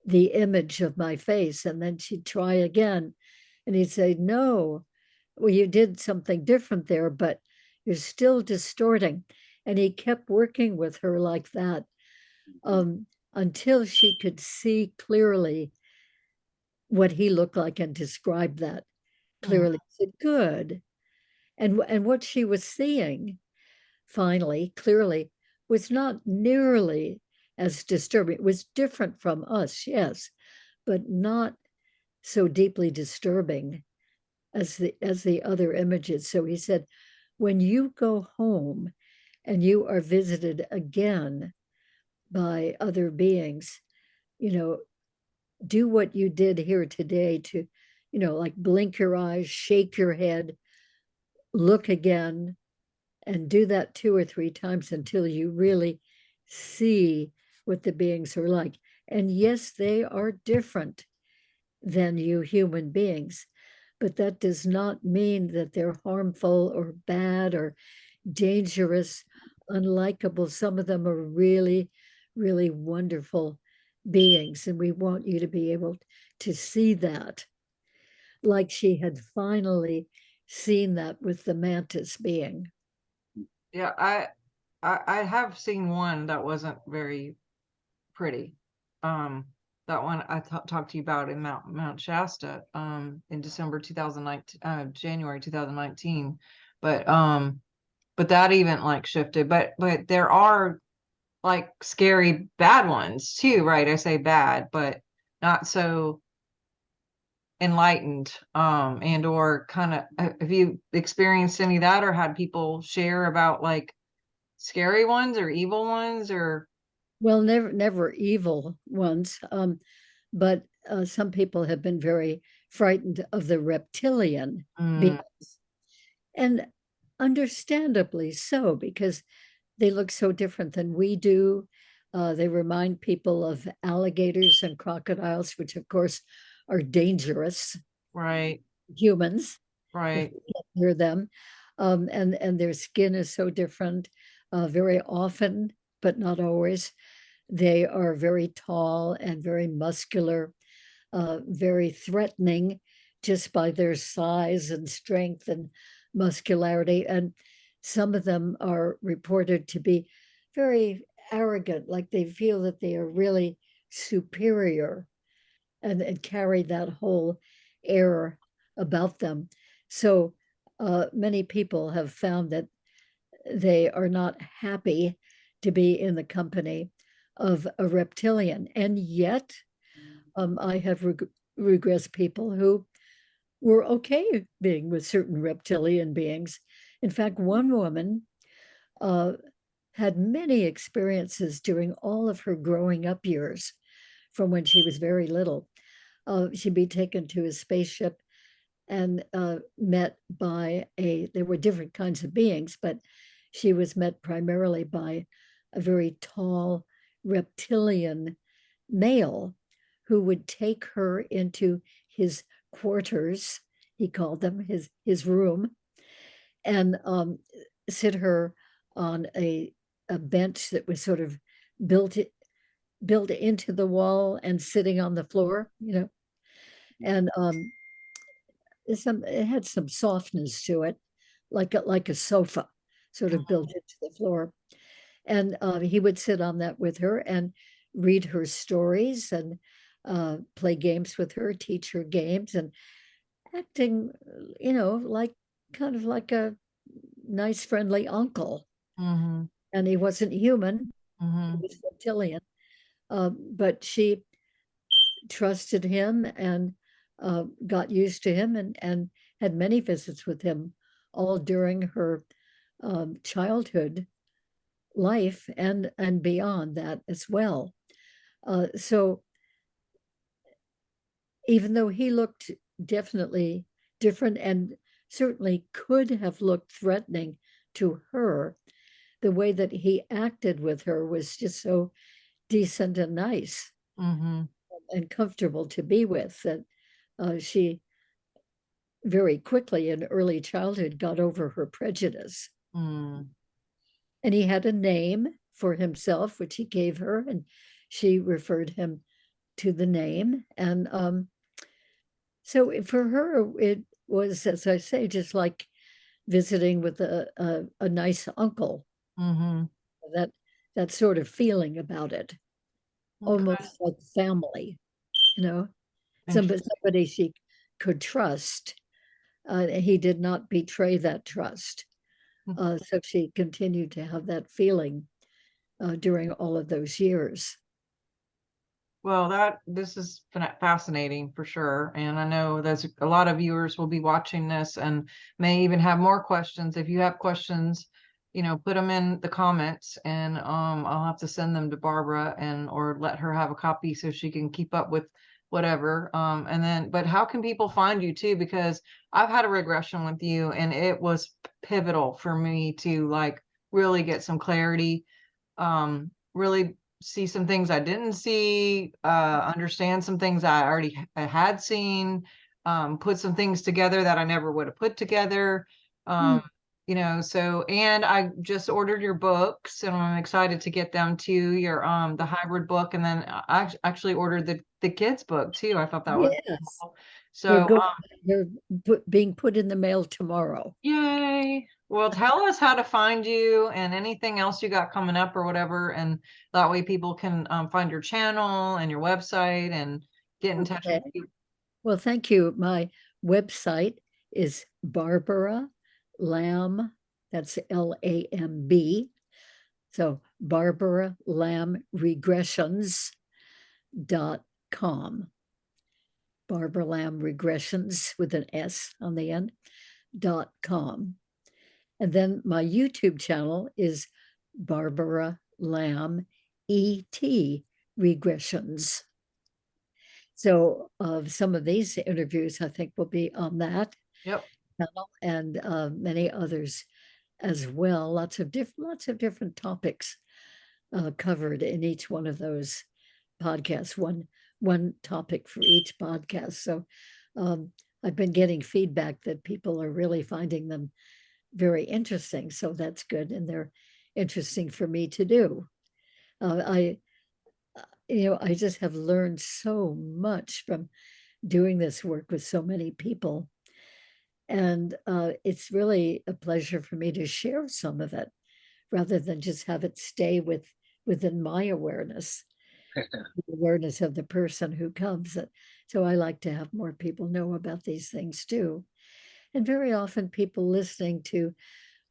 the image of my face. And then she'd try again. And he'd say, no, well, you did something different there, but you're still distorting. And he kept working with her like that until she could see clearly what he looked like and describe that Mm, clearly. He said, good. And what she was seeing finally, clearly, was not nearly as disturbing. It was different from us, yes, but not so deeply disturbing as the other images. So he said, when you go home and you are visited again by other beings, you know, do what you did here today to, like blink your eyes, shake your head, look again, and do that 2 or 3 times until you really see what the beings are like. And yes, they are different than you human beings, but that does not mean that they're harmful or bad or dangerous, unlikable. Some of them are really, really wonderful beings, and we want you to be able to see that, like she had finally seen that with the mantis being. yeah, I have seen one that wasn't very pretty. That one I talked to you about in Mount Shasta in December 2019, January 2019. But that event like shifted. But there are like scary bad ones too, right? I say bad, but not so enlightened, and or kind of, have you experienced any of that or had people share about like scary ones or evil ones or Well, never evil ones, but some people have been very frightened of the reptilian mm, beings, and understandably so, because they look so different than we do. They remind people of alligators and crocodiles, which of course are dangerous right, humans if right, we get near them. And their skin is so different. Very often, but not always, they are very tall and very muscular, very threatening just by their size and strength and muscularity. And some of them are reported to be very arrogant, like they feel that they are really superior, and carry that whole air about them. So many people have found that they are not happy to be in the company of a reptilian. And yet, I have regressed people who were okay being with certain reptilian beings. In fact, one woman uh, had many experiences during all of her growing up years from when she was very little. She'd be taken to a spaceship and met by there were different kinds of beings, but she was met primarily by a very tall reptilian male who would take her into his quarters, he called them his room, and sit her on a bench that was sort of built built into the wall and sitting on the floor, and it had some softness to it, like a sofa, sort of built into the floor. And he would sit on that with her and read her stories and play games with her, teach her games, and acting, like kind of like a nice, friendly uncle. mm-hmm, And he wasn't human; he mm-hmm, was reptilian. But she trusted him and got used to him, and had many visits with him all during her childhood life and beyond that as well. So even though he looked definitely different and certainly could have looked threatening to her, the way that he acted with her was just so decent and nice mm-hmm, and comfortable to be with that she very quickly in early childhood got over her prejudice. mm. And he had a name for himself, which he gave her, and she referred him to the name. And so for her, it was, as I say, just like visiting with a nice uncle, Mm-hmm. that that sort of feeling about it, Okay. almost like family, you know, Interesting. somebody she could trust. He did not betray that trust. So she continued to have that feeling during all of those years. Well, this is fascinating for sure, and I know there's a lot of viewers will be watching this and may even have more questions. If you have questions, put them in the comments, and I'll have to send them to Barbara and or let her have a copy so she can keep up with whatever. And then, but how can people find you too? Because I've had a regression with you, and it was pivotal for me to like really get some clarity, really see some things I didn't see, understand some things I already had seen, put some things together that I never would have put together. Hmm. Um, so, and I just ordered your books and I'm excited to get them too, your the hybrid book, and then I actually ordered the kids book too. I thought that was Yes, cool. they're So going. They're being put in the mail tomorrow. yay. Well, tell us how to find you and anything else you got coming up or whatever, and that way people can find your channel and your website and get in touch with Okay. you. Well, thank you. My website is Barbara Lamb. That's LAMB. So Barbara Lamb Regressions.com. Barbara Lamb Regressions with an S on the end .com. And then my YouTube channel is Barbara Lamb ET Regressions. So some of these interviews I think will be on that Yep. channel and many others as well. Lots of different topics covered in each one of those podcasts. One topic for each podcast. So I've been getting feedback that people are really finding them very interesting. So that's good, and they're interesting for me to do. I I just have learned so much from doing this work with so many people. And it's really a pleasure for me to share some of it rather than just have it stay within my awareness, the awareness of the person who comes. So I like to have more people know about these things too. And very often people listening to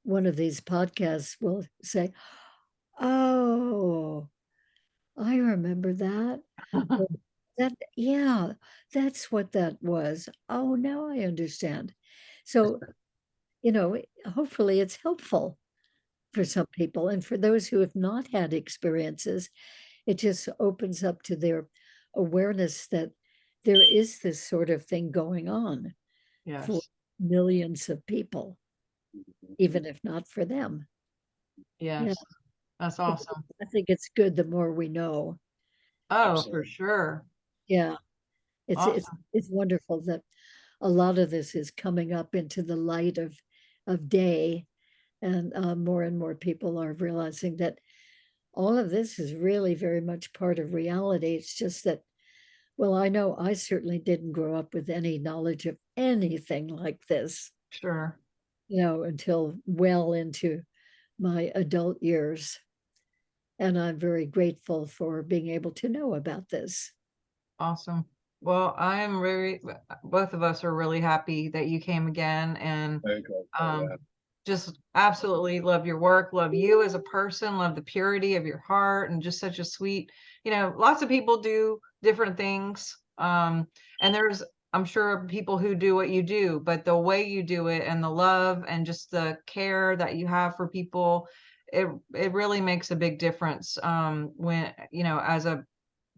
one of these podcasts will say, "Oh, I remember that. Or yeah, that's what that was. Oh, now I understand." So, hopefully it's helpful for some people. And for those who have not had experiences, it just opens up to their awareness that there is this sort of thing going on for Yes. millions of people, even if not for them. Yeah, Yes. That's I awesome. I think it's good the more we know. Oh, for Absolutely. sure. Yeah, it's it's Awesome. it's wonderful that a lot of this is coming up into the light of day, and more people are realizing that all of this is really very much part of reality. It's just that, well, I know I certainly didn't grow up with any knowledge of anything like this, Sure. until well into my adult years. And I'm very grateful for being able to know about this. Awesome. Well, I am very, both of us are really happy that you came again, and Very grateful. um, Yeah. just absolutely love your work, love you as a person, love the purity of your heart, and just such a sweet, lots of people do different things. And there's, I'm sure, people who do what you do, but the way you do it and the love and just the care that you have for people, it really makes a big difference when, as a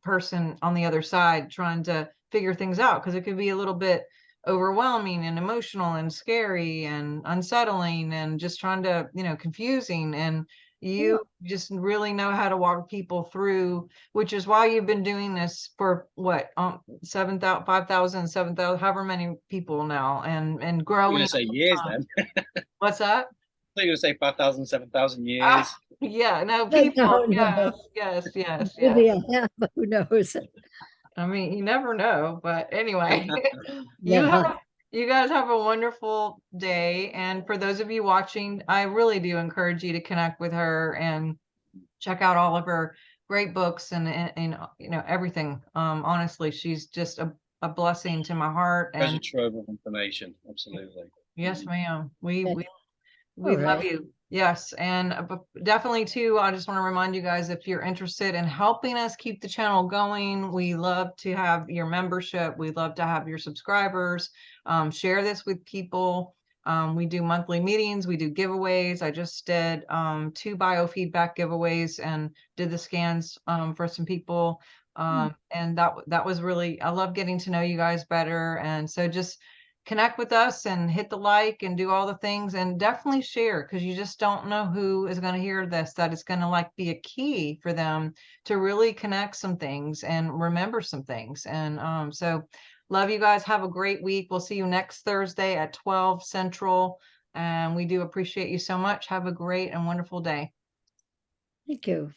person on the other side trying to figure things out, because it could be a little bit overwhelming and emotional and scary and unsettling and just trying to, confusing. And Yeah. you just really know how to walk people through, which is why you've been doing this for what, 7,000, 5,000, 7,000, however many people now, and You're growing. gonna say years then. What's that? So you're gonna say 5,000, 7,000 Ah, years. yeah, no, No, people. no. Yes, yes, yes, yes. Maybe I have, who knows? I mean, you never know, but anyway, you Yeah. you guys have a wonderful day. And for those of you watching, I really do encourage you to connect with her and check out all of her great books and everything. Honestly, she's just a blessing to my heart. Treasure And trove of information. Absolutely. yes, ma'am. We Okay. we All we love right. you. Yes. And definitely too, I just want to remind you guys, if you're interested in helping us keep the channel going, we love to have your membership. We love to have your subscribers. Share this with people. We do monthly meetings. We do giveaways. I just did 2 biofeedback giveaways and did the scans for some people. And that was really, I love getting to know you guys better. And so just connect with us and hit the like and do all the things, and definitely share, because you just don't know who is going to hear this, that it's going to like be a key for them to really connect some things and remember some things. And so love you guys. Have a great week. We'll see you next Thursday at 12 Central. And we do appreciate you so much. Have a great and wonderful day. Thank you.